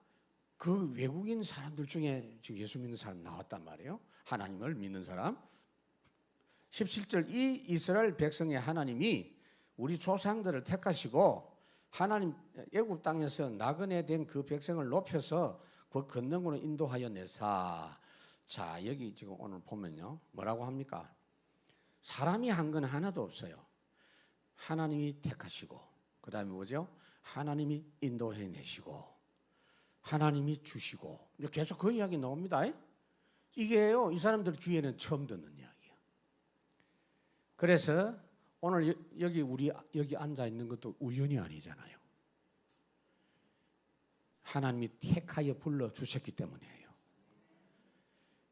그 외국인 사람들 중에 지금 예수 믿는 사람 나왔단 말이에요. 하나님을 믿는 사람. 17절 이 이스라엘 백성의 하나님이 우리 조상들을 택하시고 하나님 애굽 땅에서 나그네 된 그 백성을 높여서 그 건너으로 인도하여 내사. 자, 여기 지금 오늘 보면요. 뭐라고 합니까? 사람이 한 건 하나도 없어요. 하나님이 택하시고 그 다음에 뭐죠? 하나님이 인도해 내시고 하나님이 주시고 계속 그 이야기 나옵니다. 이게요. 이 사람들 귀에는 처음 듣는 이야기예요. 그래서 오늘 우리 여기 앉아 있는 것도 우연이 아니잖아요. 하나님이 택하여 불러 주셨기 때문이에요.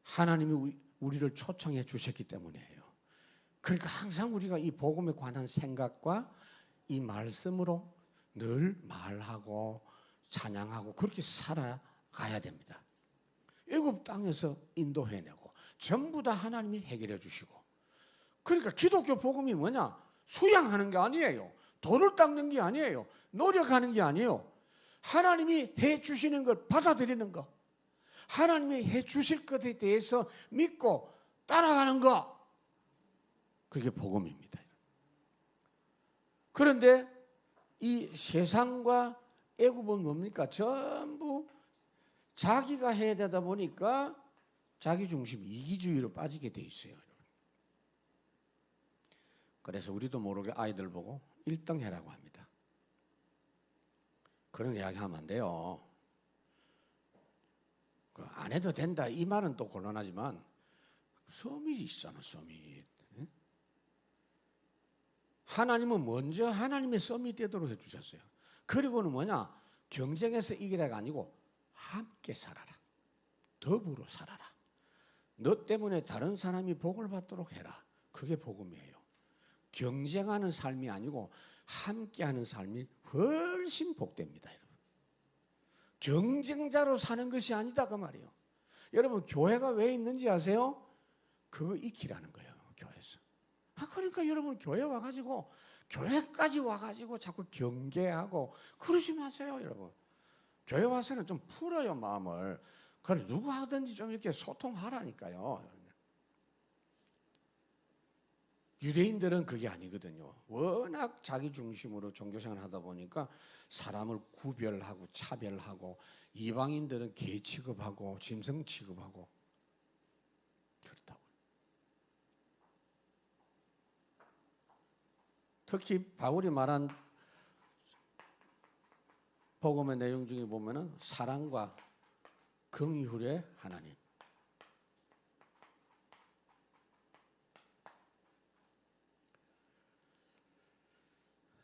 하나님이 우리를 초청해 주셨기 때문이에요. 그러니까 항상 우리가 이 복음에 관한 생각과 이 말씀으로 늘 말하고 찬양하고 그렇게 살아가야 됩니다. 애굽 땅에서 인도해내고 전부 다 하나님이 해결해 주시고 그러니까 기독교 복음이 뭐냐? 수양하는 게 아니에요. 돌을 닦는 게 아니에요. 노력하는 게 아니에요. 하나님이 해 주시는 걸 받아들이는 거. 하나님이 해 주실 것에 대해서 믿고 따라가는 거. 그게 복음입니다. 그런데 이 세상과 애굽은 뭡니까? 전부 자기가 해야 되다 보니까 자기 중심 이기주의로 빠지게 돼 있어요. 그래서 우리도 모르게 아이들 보고 1등 해라고 합니다. 그런 이야기 하면 안 돼요. 안 해도 된다 이 말은 또 곤란하지만 서밋이 있잖아. 서밋. 하나님은 먼저 하나님의 서밋 되도록 해주셨어요. 그리고는 뭐냐? 경쟁에서 이기라가 아니고 함께 살아라. 더불어 살아라. 너 때문에 다른 사람이 복을 받도록 해라. 그게 복음이에요. 경쟁하는 삶이 아니고 함께하는 삶이 훨씬 복됩니다. 여러분. 경쟁자로 사는 것이 아니다 그 말이에요. 여러분 교회가 왜 있는지 아세요? 그거 익히라는 거예요. 교회에서. 그러니까 여러분 교회 와가지고 교회까지 와가지고 자꾸 경계하고 그러지 마세요. 여러분 교회 와서는 좀 풀어요 마음을. 그래 누구 하든지 좀 이렇게 소통하라니까요. 유대인들은 그게 아니거든요. 워낙 자기 중심으로 종교생활을 하다 보니까 사람을 구별하고 차별하고 이방인들은 개 취급하고 짐승 취급하고 그렇다고. 특히 바울이 말한 복음의 내용 중에 보면은 사랑과 긍휼의 하나님.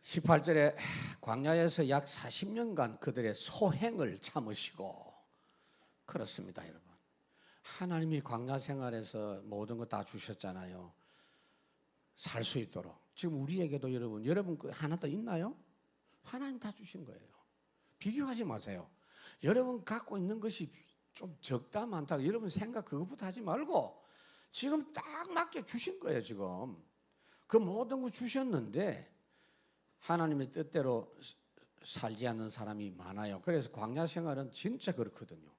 18절에 광야에서 약 40년간 그들의 소행을 참으시고 그렇습니다. 여러분 하나님이 광야 생활에서 모든 거 다 주셨잖아요. 살 수 있도록. 지금 우리에게도 여러분 그 하나 더 있나요? 하나님 다 주신 거예요. 비교하지 마세요. 여러분 갖고 있는 것이 좀 적다 많다 여러분 생각 그것부터 하지 말고 지금 딱 맞게 주신 거예요. 지금 그 모든 거 주셨는데 하나님의 뜻대로 살지 않는 사람이 많아요. 그래서 광야 생활은 진짜 그렇거든요.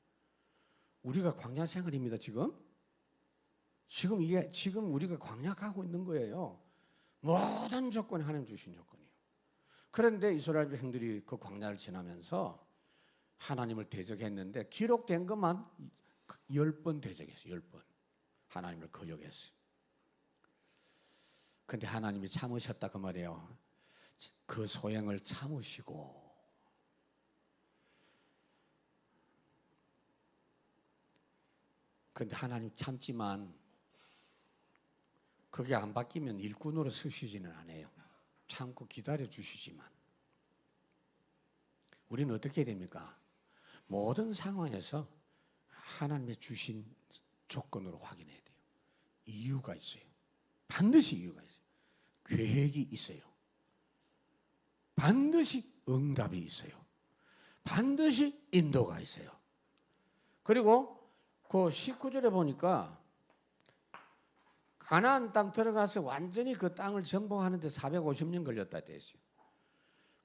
우리가 광야 생활입니다. 지금 이게 지금 우리가 광야 가고 있는 거예요. 모든 조건이 하나님 주신 조건이에요. 그런데 이스라엘 백성들이 그 광야를 지나면서 하나님을 대적했는데 기록된 것만 10번 대적했어요. 10번. 하나님을 거역했어요. 근데 하나님이 참으셨다 그 말이에요. 그 소행을 참으시고 근데 하나님 참지만 그게 안 바뀌면 일꾼으로 쓰시지는 않아요. 참고 기다려 주시지만 우리는 어떻게 됩니까? 모든 상황에서 하나님의 주신 조건으로 확인해야 돼요. 이유가 있어요. 반드시 이유가 있어요. 계획이 있어요. 반드시 응답이 있어요. 반드시 인도가 있어요. 그리고 그 19절에 보니까 가나안 땅 들어가서 완전히 그 땅을 정복하는데 450년 걸렸다 되어 있어요.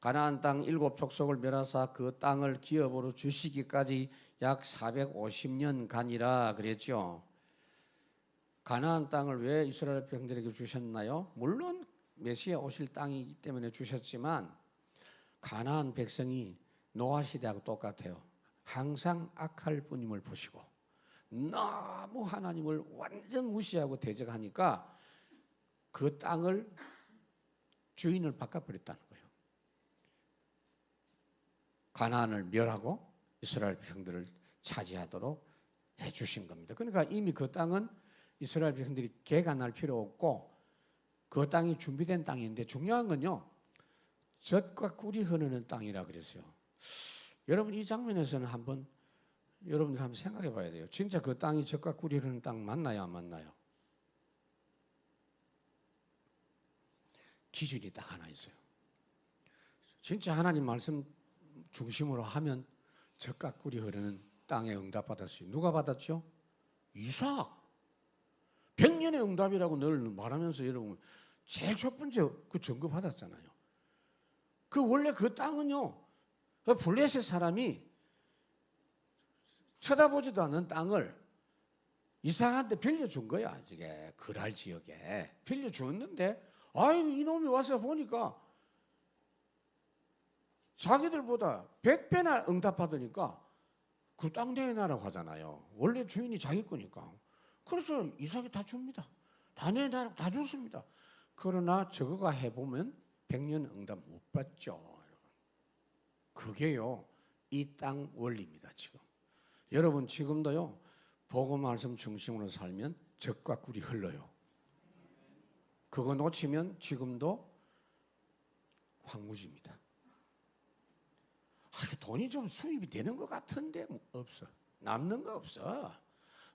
가나안 땅 7족속을 멸하사 그 땅을 기업으로 주시기까지 약 450년간이라 그랬죠. 가나안 땅을 왜 이스라엘 백성들에게 주셨나요? 물론 메시아 오실 땅이기 때문에 주셨지만 가나안 백성이 노아 시대하고 똑같아요. 항상 악할 뿐임을 보시고 너무 하나님을 완전 무시하고 대적하니까 그 땅을 주인을 바꿔버렸다는 거예요. 가나안을 멸하고 이스라엘 백성들을 차지하도록 해주신 겁니다. 그러니까 이미 그 땅은 이스라엘 백성들이 개간할 필요 없고 그 땅이 준비된 땅인데 중요한 건요. 젖과 꿀이 흐르는 땅이라 그랬어요. 여러분 이 장면에서는 한번 여러분들 한번 생각해 봐야 돼요. 진짜 그 땅이 젖과 꿀이 흐르는 땅 맞나요? 안 맞나요? 기준이 딱 하나 있어요. 진짜 하나님 말씀 중심으로 하면 젖과 꿀이 흐르는 땅에 응답받았어요. 누가 받았죠? 이삭. 100년의 응답이라고 늘 말하면서 여러분 제일 첫 번째 그 증거 받았잖아요. 그 원래 그 땅은요. 그 블레셋 사람이 쳐다보지도 않는 땅을 이삭한테 빌려준 거야. 이게 그랄 지역에 빌려주었는데 아이고 이놈이 와서 보니까 자기들보다 100배나 응답받으니까 그 땅 내놔라고 하잖아요. 원래 주인이 자기 거니까. 그래서 이삭이 다 줍니다. 다 내놔라고 다 줬습니다. 그러나 저거가 해보면 100년 응답 못 받죠. 그게요. 이 땅 원리입니다. 지금. 여러분 지금도요. 복음 말씀 중심으로 살면 젖과 꿀이 흘러요. 그거 놓치면 지금도 황무지입니다. 돈이 좀 수입이 되는 것 같은데 없어. 남는 거 없어.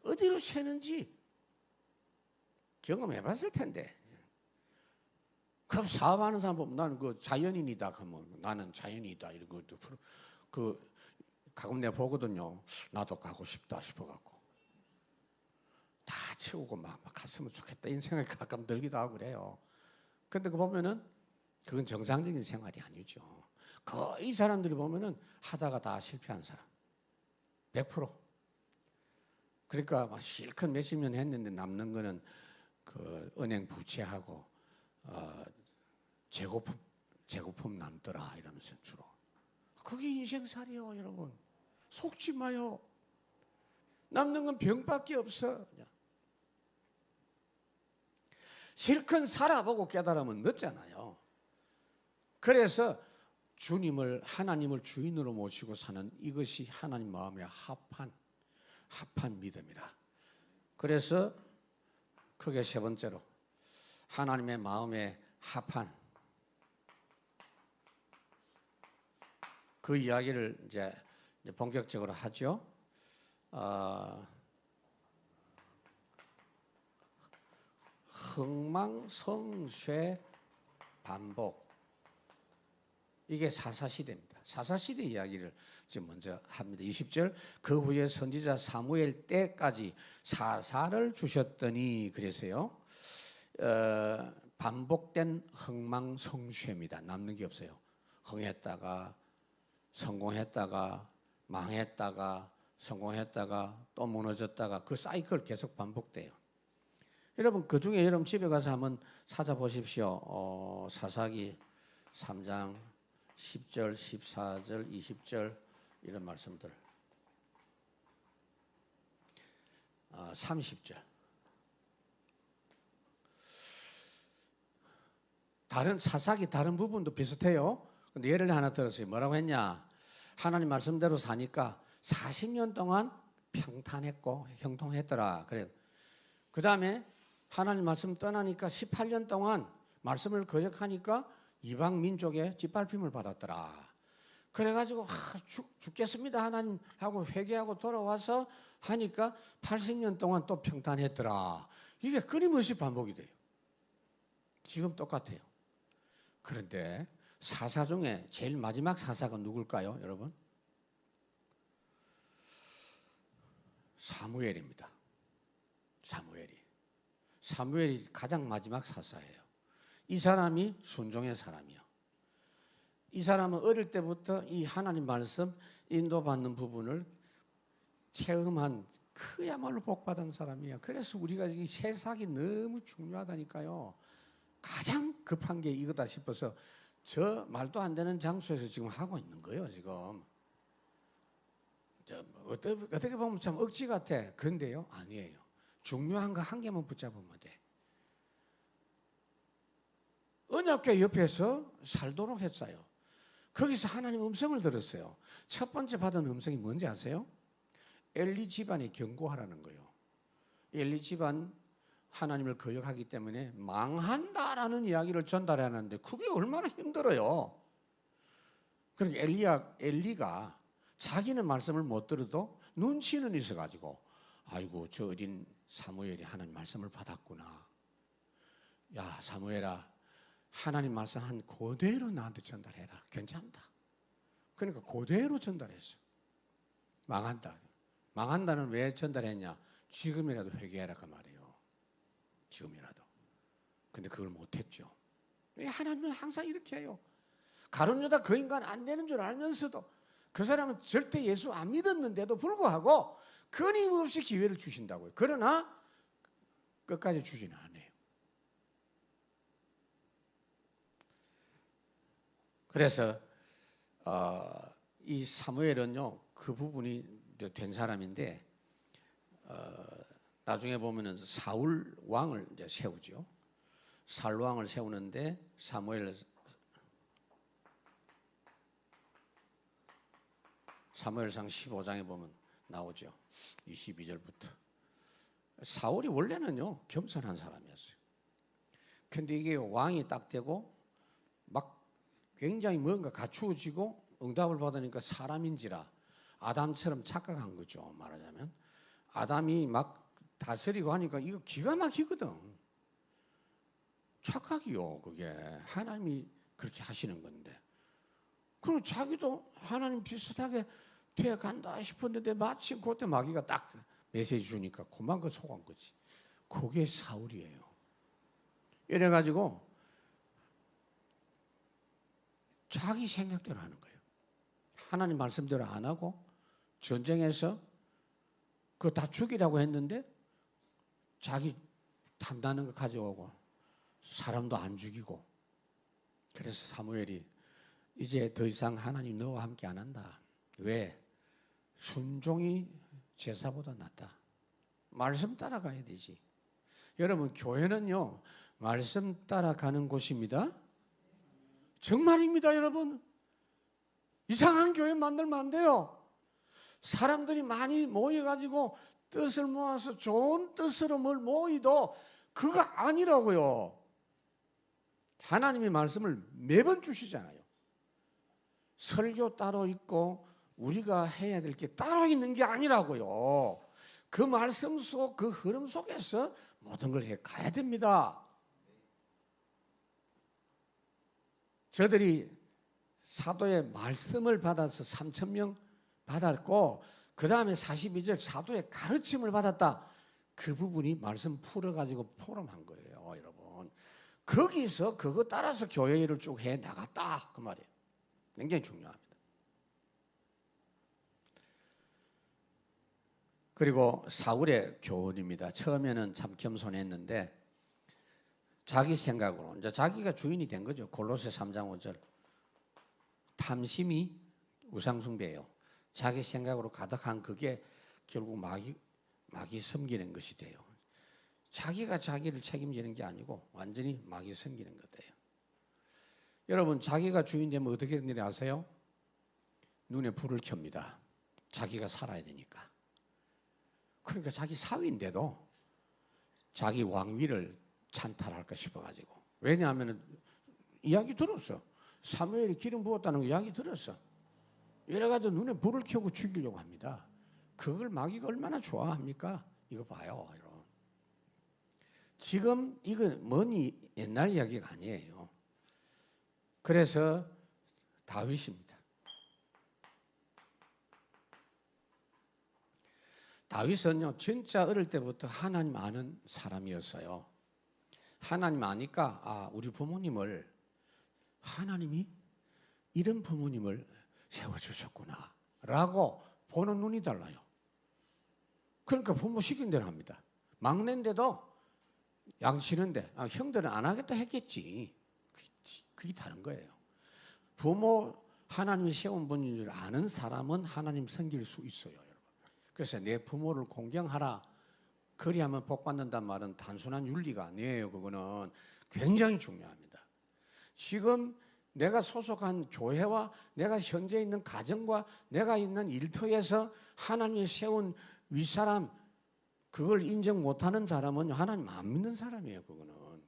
어디로 새는지 경험해 봤을 텐데. 그럼 사업하는 사람 보면 나는 그 자연인이다. 그러면 나는 자연이다. 이런 것도 그 가끔 내가 보거든요. 나도 가고 싶다 싶어갖고. 다 채우고 막 갔으면 좋겠다. 이런 생각이 가끔 들기도 하고 그래요. 근데 그 보면은 그건 정상적인 생활이 아니죠. 거의 사람들이 보면은 하다가 다 실패한 사람. 100%. 그러니까 막 실컷 몇십 년 했는데 남는 거는 그 은행 부채하고 재고품 남더라 이러면서 주로. 그게 인생살이요, 여러분. 속지 마요. 남는 건 병밖에 없어. 그냥. 실컷 살아보고 깨달으면 늦잖아요. 그래서 주님을 하나님을 주인으로 모시고 사는 이것이 하나님 마음에 합한 믿음이라. 그래서 크게 세 번째로 하나님의 마음에 합한 그 이야기를 이제 본격적으로 하죠. 흥망성쇠 반복. 이게 사사시대입니다. 사사시대 이야기를 지금 먼저 합니다. 20절 그 후에 선지자 사무엘 때까지 사사를 주셨더니 그래서요. 반복된 흥망성쇠입니다. 남는 게 없어요. 흥했다가 성공했다가 망했다가 성공했다가 또 무너졌다가 그 사이클 계속 반복돼요. 여러분 그중에 여러분 집에 가서 한번 찾아보십시오. 사사기 3장 10절, 14절, 20절 이런 말씀들. 30절. 다른 사사기 다른 부분도 비슷해요. 근데 예를 하나 들었어요. 뭐라고 했냐? 하나님 말씀대로 사니까 40년 동안 평탄했고 형통했더라. 그래. 그다음에 하나님 말씀 떠나니까 18년 동안 말씀을 거역하니까 이방 민족의 짓밟힘을 받았더라. 그래가지고 죽겠습니다 하나님 하고 회개하고 돌아와서 하니까 80년 동안 또 평탄했더라. 이게 끊임없이 반복이 돼요. 지금 똑같아요. 그런데 사사 중에 제일 마지막 사사가 누굴까요, 여러분? 사무엘입니다. 사무엘이 가장 마지막 사사예요. 이 사람이 순종의 사람이요. 이 사람은 어릴 때부터 이 하나님 말씀 인도받는 부분을 체험한 그야말로 복받은 사람이에요. 그래서 우리가 이 세상이 너무 중요하다니까요. 가장 급한 게 이거다 싶어서 저 말도 안 되는 장소에서 지금 하고 있는 거예요. 지금 어떻게 보면 참 억지 같아. 그런데요, 아니에요. 중요한 거 한 개만 붙잡으면 돼. 언약궤 옆에서 살도록 했어요. 거기서 하나님 음성을 들었어요. 첫 번째 받은 음성이 뭔지 아세요? 엘리 집안에 경고하라는 거예요. 엘리 집안 하나님을 거역하기 때문에 망한다라는 이야기를 전달하는데 그게 얼마나 힘들어요. 그러니까 엘리가 자기는 말씀을 못 들어도 눈치는 있어가지고 아이고 저 어린 사무엘이 하나님 말씀을 받았구나. 야 사무엘아 하나님 말씀 한 그대로 나한테 전달해라. 괜찮다. 그러니까 그대로 전달했어. 망한다는 왜 전달했냐? 지금이라도 회개해라 그 말이에요. 지금이라도. 근데 그걸 못했죠. 하나님은 항상 이렇게 해요. 가룟 유다 그 인간 안 되는 줄 알면서도 그 사람은 절대 예수 안 믿었는데도 불구하고 끊임없이 기회를 주신다고요. 그러나 끝까지 주지는 않아요. 그래서 이 사무엘은요 그 부분이 된 사람인데 나중에 보면은 사울 왕을 이제 세우죠. 사울 왕을 세우는데 사무엘상 15장에 보면 나오죠. 22절부터. 사울이 원래는요 겸손한 사람이었어요. 근데 이게 왕이 딱 되고 막 굉장히 뭔가 갖추어지고 응답을 받으니까 사람인지라 아담처럼 착각한 거죠. 말하자면 아담이 막 다스리고 하니까 이거 기가 막히거든. 착각이요. 그게 하나님이 그렇게 하시는 건데. 그리고 자기도 하나님 비슷하게 되어간다 싶었는데 마침 그때 마귀가 딱 메시지 주니까 그만 그 속은 거지. 그게 사울이에요. 이래가지고 자기 생각대로 하는 거예요. 하나님 말씀대로 안 하고 전쟁에서 그거 다 죽이라고 했는데 자기 탐나는 거 가져오고 사람도 안 죽이고. 그래서 사무엘이 이제 더 이상 하나님 너와 함께 안 한다. 왜? 순종이 제사보다 낫다. 말씀 따라가야 되지. 여러분 교회는요 말씀 따라가는 곳입니다. 정말입니다. 여러분 이상한 교회 만들면 안 돼요. 사람들이 많이 모여가지고 뜻을 모아서 좋은 뜻으로 뭘 모이도 그거 아니라고요. 하나님의 말씀을 매번 주시잖아요. 설교 따로 있고 우리가 해야 될 게 따로 있는 게 아니라고요. 그 말씀 속 그 흐름 속에서 모든 걸 해 가야 됩니다. 저들이 사도의 말씀을 받아서 3,000명 받았고 그 다음에 42절 사도의 가르침을 받았다. 그 부분이 말씀 풀어가지고 포럼한 거예요, 여러분. 거기서 그거 따라서 교회 일을 쭉 해 나갔다 그 말이에요. 굉장히 중요합니다. 그리고 사울의 교훈입니다. 처음에는 참 겸손했는데 자기 생각으로 이제 자기가 주인이 된 거죠. 골로새 3장 5절. 탐심이 우상숭배예요. 자기 생각으로 가득한 그게 결국 마귀 섬기는 것이 돼요. 자기가 자기를 책임지는 게 아니고 완전히 마귀 섬기는 것이에요. 여러분 자기가 주인 되면 어떻게 되는지 아세요? 눈에 불을 켭니다. 자기가 살아야 되니까. 그러니까 자기 사위인데도 자기 왕위를 찬탈할까 싶어가지고. 왜냐하면 이야기 들었어. 사무엘이 기름 부었다는 거 이야기 들었어. 여러 가지 눈에 불을 켜고 죽이려고 합니다. 그걸 마귀가 얼마나 좋아합니까? 이거 봐요, 여러분. 지금 이거 먼 옛날 이야기가 아니에요. 그래서 다윗입니다. 다윗은요 진짜 어릴 때부터 하나님 아는 사람이었어요. 하나님 아니까 우리 부모님을 하나님이 이런 부모님을 세워주셨구나 라고 보는 눈이 달라요. 그러니까 부모 시킨 대로 합니다. 막내인데도 양치는데 형들은 안 하겠다 했겠지. 그게 다른 거예요. 부모 하나님이 세운 분인 줄 아는 사람은 하나님 섬길 수 있어요, 여러분. 그래서 내 부모를 공경하라. 그리하면 복 받는단 말은 단순한 윤리가 아니에요. 그거는 굉장히 중요합니다. 지금 내가 소속한 교회와 내가 현재 있는 가정과 내가 있는 일터에서 하나님이 세운 윗사람 그걸 인정 못하는 사람은 하나님 안 믿는 사람이에요. 그거는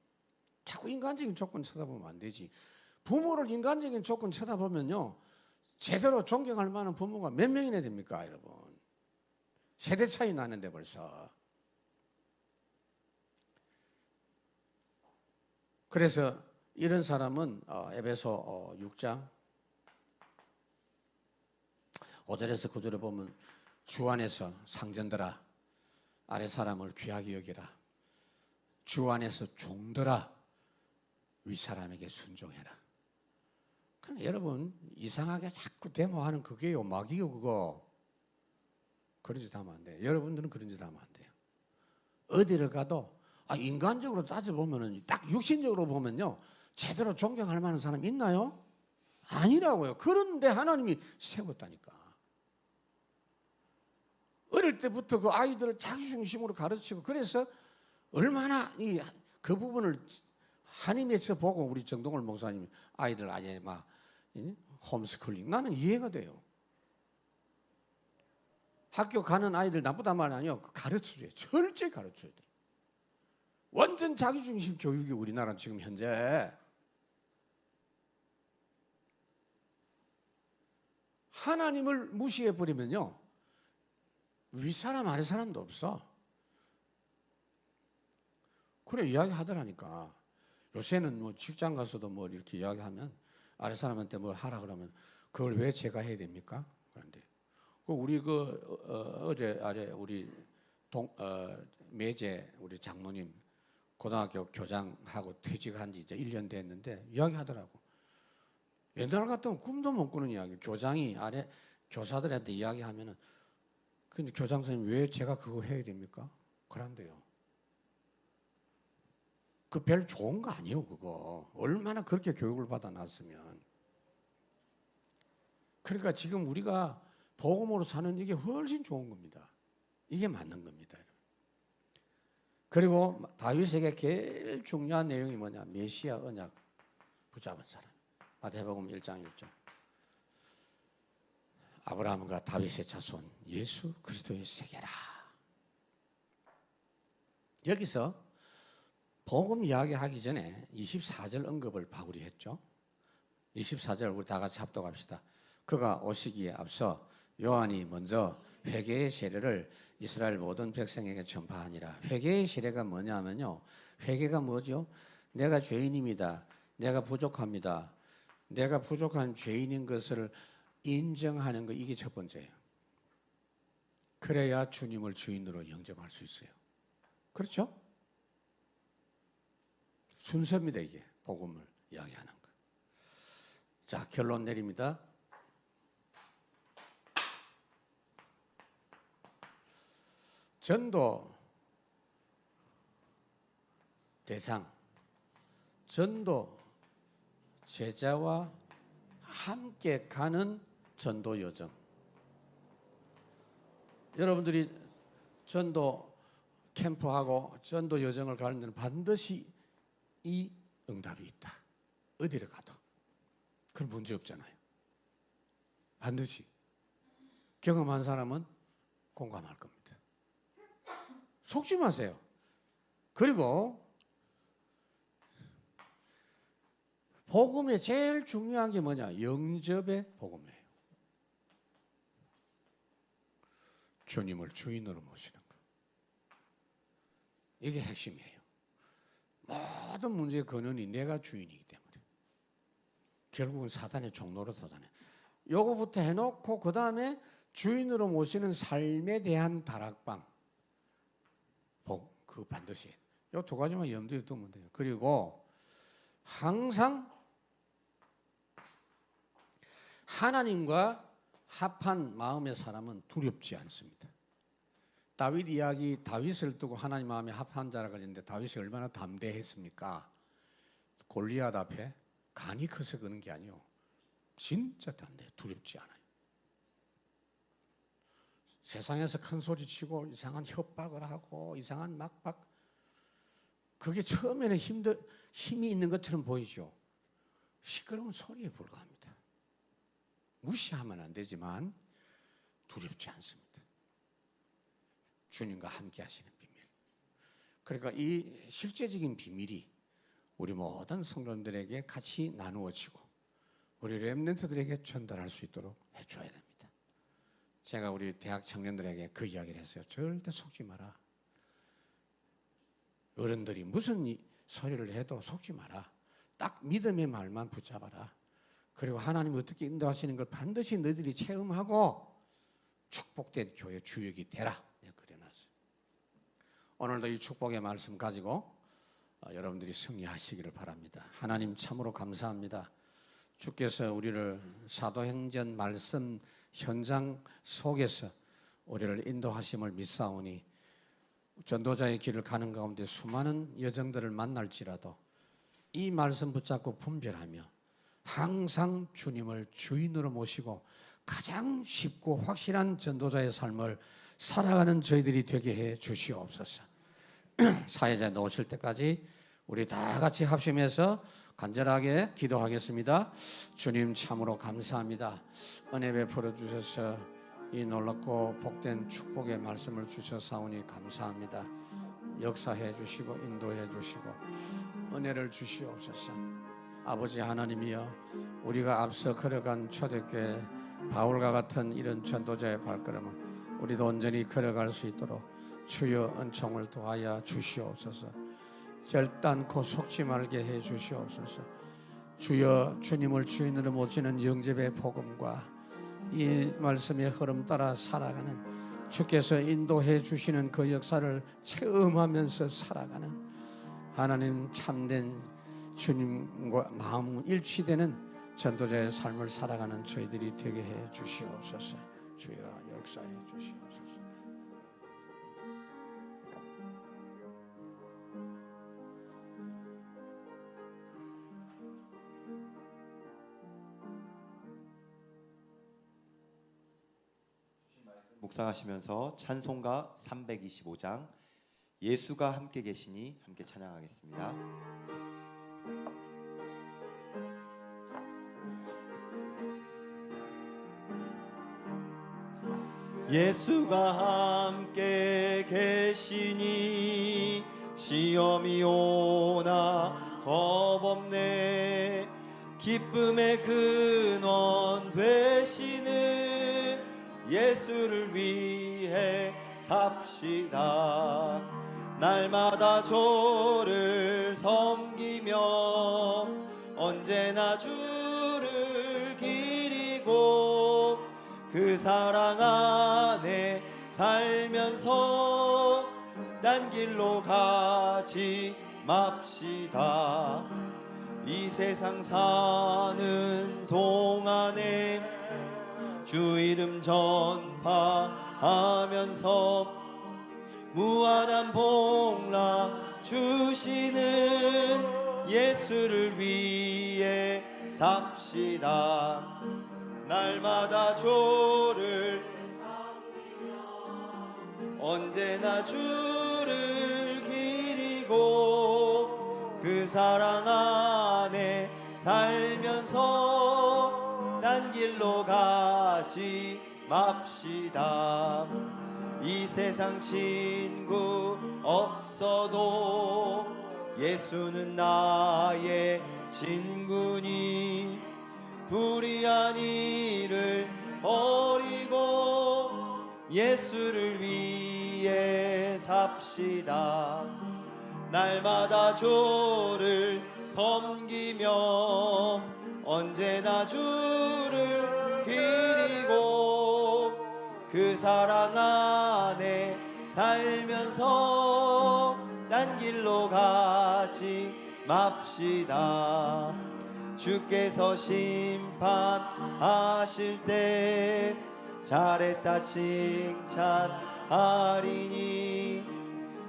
자꾸 인간적인 조건 쳐다보면 안 되지. 부모를 인간적인 조건 쳐다보면요 제대로 존경할 만한 부모가 몇 명이나 됩니까, 여러분? 세대 차이 나는데 벌써. 그래서 이런 사람은 에베소 6장 5절에서 9절에 보면 주 안에서 상전들아 아래 사람을 귀하게 여기라. 주 안에서 종들아 윗사람에게 순종해라. 그러니까 여러분 이상하게 자꾸 데모하는 그게요 마귀요 그거. 그런 짓 하면 안 돼요. 여러분들은 그런 짓 하면 안 돼요. 어디를 가도 인간적으로 따져보면 딱 육신적으로 보면요 제대로 존경할 만한 사람 있나요? 아니라고요. 그런데 하나님이 세웠다니까. 어릴 때부터 그 아이들을 자기중심으로 가르치고 그래서 얼마나 그 부분을 한임에서 보고 우리 정동월 목사님이 아이들 아예 막 홈스쿨링 나는 이해가 돼요. 학교 가는 아이들 나쁘단 말이 아니에요. 가르쳐줘요. 철저히 가르쳐야 돼. 완전 자기중심 교육이 우리나라 지금 현재. 하나님을 무시해버리면요 윗사람 아랫사람도 없어. 그래 이야기하더라니까. 요새는 뭐 직장 가서도 뭐 이렇게 이야기하면 아랫사람한테 뭘 하라 그러면 그걸 왜 제가 해야 됩니까? 그런데 우리 어제 우리 매제 우리 장모님 고등학교 교장하고 퇴직한 지 이제 1년 됐는데 이야기하더라고. 옛날 같으면 꿈도 못 꾸는 이야기. 교장이 아래 교사들한테 이야기하면은 근데 교장 선생님 왜 제가 그거 해야 됩니까? 그런데요. 그 별 좋은 거 아니에요, 그거. 얼마나 그렇게 교육을 받아놨으면. 그러니까 지금 우리가 복음으로 사는 이게 훨씬 좋은 겁니다. 이게 맞는 겁니다. 그리고 다윗에게 제일 중요한 내용이 뭐냐? 메시아 언약 붙잡은 사람. 마태복음 1장 1절. 아브라함과 다윗의 자손 예수 그리스도의 세계라. 여기서 복음 이야기하기 전에 24절 언급을 바울이 했죠. 24절 우리 다 같이 합독합시다. 그가 오시기에 앞서 요한이 먼저 회개의 세례를 이스라엘 모든 백성에게 전파하니라. 회개의 세례가 뭐냐면요. 회개가 뭐죠? 내가 죄인입니다. 내가 부족합니다. 내가 부족한 죄인인 것을 인정하는 거, 이게 첫 번째예요. 그래야 주님을 주인으로 영접할 수 있어요. 그렇죠? 순서입니다. 이게 복음을 이야기하는 거. 자, 결론 내립니다. 전도 대상, 전도 제자와 함께 가는 전도 여정. 여러분들이 전도 캠프하고 전도 여정을 가는 데는 반드시 이 응답이 있다. 어디를 가도. 그런 문제 없잖아요. 반드시. 경험한 사람은 공감할 겁니다. 속지 마세요. 그리고 복음의 제일 중요한 게 뭐냐? 영접의 복음이에요. 주님을 주인으로 모시는 거. 이게 핵심이에요. 모든 문제의 근원이 내가 주인이기 때문에. 결국은 사단의 종로로 도전해. 요거부터 해놓고 그 다음에 주인으로 모시는 삶에 대한 다락방. 그 반드시. 요 두 가지만 염두에 두면 돼요. 그리고 항상 하나님과 합한 마음의 사람은 두렵지 않습니다. 다윗 이야기, 다윗을 두고 하나님 마음에 합한 자라 그랬는데 다윗이 얼마나 담대했습니까? 골리앗 앞에 간이 커서 그런 게 아니요. 진짜 담대, 두렵지 않아요. 세상에서 큰 소리 치고 이상한 협박을 하고 이상한 막박, 그게 처음에는 힘이 있는 것처럼 보이죠. 시끄러운 소리에 불과합니다. 무시하면 안 되지만 두렵지 않습니다. 주님과 함께 하시는 비밀. 그러니까 이 실제적인 비밀이 우리 모든 성도들에게 같이 나누어지고 우리 렘넌트들에게 전달할 수 있도록 해줘야 됩니다. 제가 우리 대학 청년들에게 그 이야기를 했어요. 절대 속지 마라. 어른들이 무슨 소리를 해도 속지 마라. 딱 믿음의 말만 붙잡아라. 그리고 하나님이 어떻게 인도하시는 걸 반드시 너희들이 체험하고 축복된 교회 주역이 되라. 내가 그려놨어요. 오늘도 이 축복의 말씀 가지고 여러분들이 승리하시기를 바랍니다. 하나님 참으로 감사합니다. 주께서 우리를 사도행전 말씀 현장 속에서 우리를 인도하심을 믿사오니 전도자의 길을 가는 가운데 수많은 여정들을 만날지라도 이 말씀 붙잡고 분별하며 항상 주님을 주인으로 모시고 가장 쉽고 확실한 전도자의 삶을 살아가는 저희들이 되게 해 주시옵소서. 사회자에 놓으실 때까지 우리 다 같이 합심해서 간절하게 기도하겠습니다. 주님 참으로 감사합니다. 은혜 베풀어 주셔서 이 놀랍고 복된 축복의 말씀을 주셔사오니 감사합니다. 역사해 주시고 인도해 주시고 은혜를 주시옵소서. 아버지 하나님이여, 우리가 앞서 걸어간 초대교회 바울과 같은 이런 전도자의 발걸음을 우리도 온전히 걸어갈 수 있도록 주여 은총을 도하여 주시옵소서. 결단코 속지 말게 해 주시옵소서. 주여, 주님을 주인으로 모시는 영접의 복음과 이 말씀의 흐름 따라 살아가는, 주께서 인도해 주시는 그 역사를 체험하면서 살아가는 하나님 참된 주님과 마음 일치되는 전도자의 삶을 살아가는 저희들이 되게 해 주시옵소서. 주여 역사해 주시옵소서. 묵상하시면서 찬송가 325장 예수가 함께 계시니 함께 찬양하겠습니다. 예수가 함께 계시니 시험이 오나 겁없네. 기쁨의 근원 되시는 예수를 위해 삽시다. 날마다 저를 섬기며 언제나 주를 기리고 그 사랑 안에 살면서 딴 길로 가지 맙시다. 이 세상 사는 동안에 주 이름 전파하면서 무한한 복락 주시는 예수를 위해 삽시다. 날마다 주를 언제나 주를 기리고 그 사랑 안에 살면서 딴 길로 가지 맙시다. 이 세상 친구 없어도 예수는 나의 친구니 불의한 일을 버리고 예수를 위해 삽시다. 날마다 주를 섬기며 언제나 주를 기리고 그 사랑 안에 살면서 딴 길로 가지 맙시다. 주께서 심판하실 때 잘했다 칭찬하리니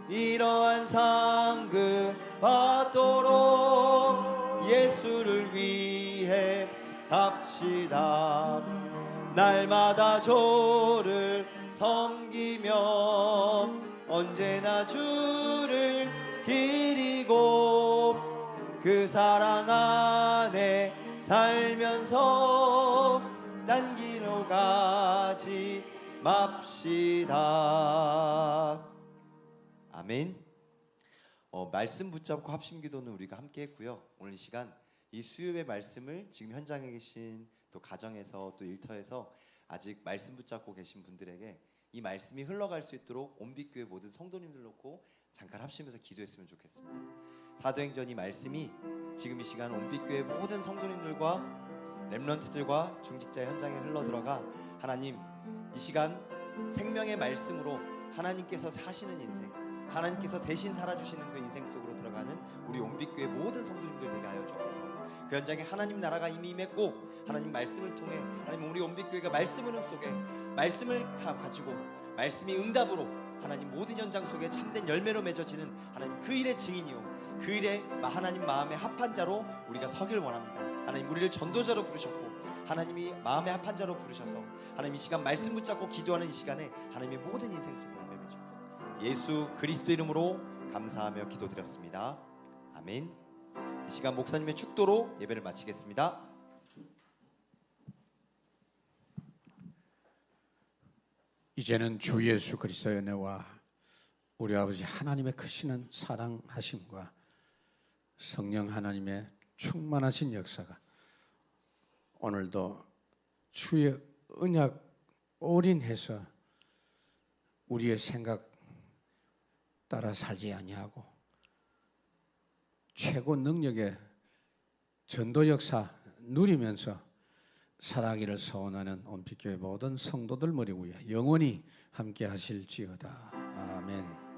이러한 상급 받도록 예수를 위해 삽시다. 날마다 주를 섬기며 언제나 주를 기리고 그 사랑 안에 살면서 딴 길로 가지 맙시다. 아멘. 말씀 붙잡고 합심기도는 우리가 함께 했고요. 오늘 이 시간 이 수요의 말씀을 지금 현장에 계신 또 가정에서 또 일터에서 아직 말씀 붙잡고 계신 분들에게 이 말씀이 흘러갈 수 있도록 온빛교회 모든 성도님들 놓고 잠깐 합심해서 기도했으면 좋겠습니다. 사도행전 이 말씀이 지금 이 시간 온빛교회 모든 성도님들과 렘넌트들과 중직자 현장에 흘러들어가 하나님 이 시간 생명의 말씀으로 하나님께서 사시는 인생, 하나님께서 대신 살아주시는 그 인생 속으로 들어가는 우리 온빛교회 모든 성도님들 되게 하여 주옵소서. 그 현장에 하나님 나라가 이미 임했고 하나님 말씀을 통해 하나님 우리 온빛교회가 말씀의 흐름 속에 말씀을 다 가지고 말씀이 응답으로 하나님 모든 현장 속에 참된 열매로 맺어지는 하나님 그 일의 증인이요 그 일에 하나님 마음에 합한 자로 우리가 서길 원합니다. 하나님 우리를 전도자로 부르셨고 하나님이 마음에 합한 자로 부르셔서 하나님 이 시간 말씀 붙잡고 기도하는 이 시간에 하나님의 모든 인생 속에 열매 맺어주옵소서. 예수 그리스도 이름으로 감사하며 기도드렸습니다. 아멘. 이 시간 목사님의 축도로 예배를 마치겠습니다. 이제는 주 예수 그리스도의 은혜와 우리 아버지 하나님의 크시는 사랑하심과 성령 하나님의 충만하신 역사가 오늘도 주의 언약 올인해서 우리의 생각 따라 살지 아니하고 최고 능력의 전도 역사 누리면서 살아가기를 소원하는 온빛교회 모든 성도들 머리 위에 영원히 함께 하실지어다. 아멘.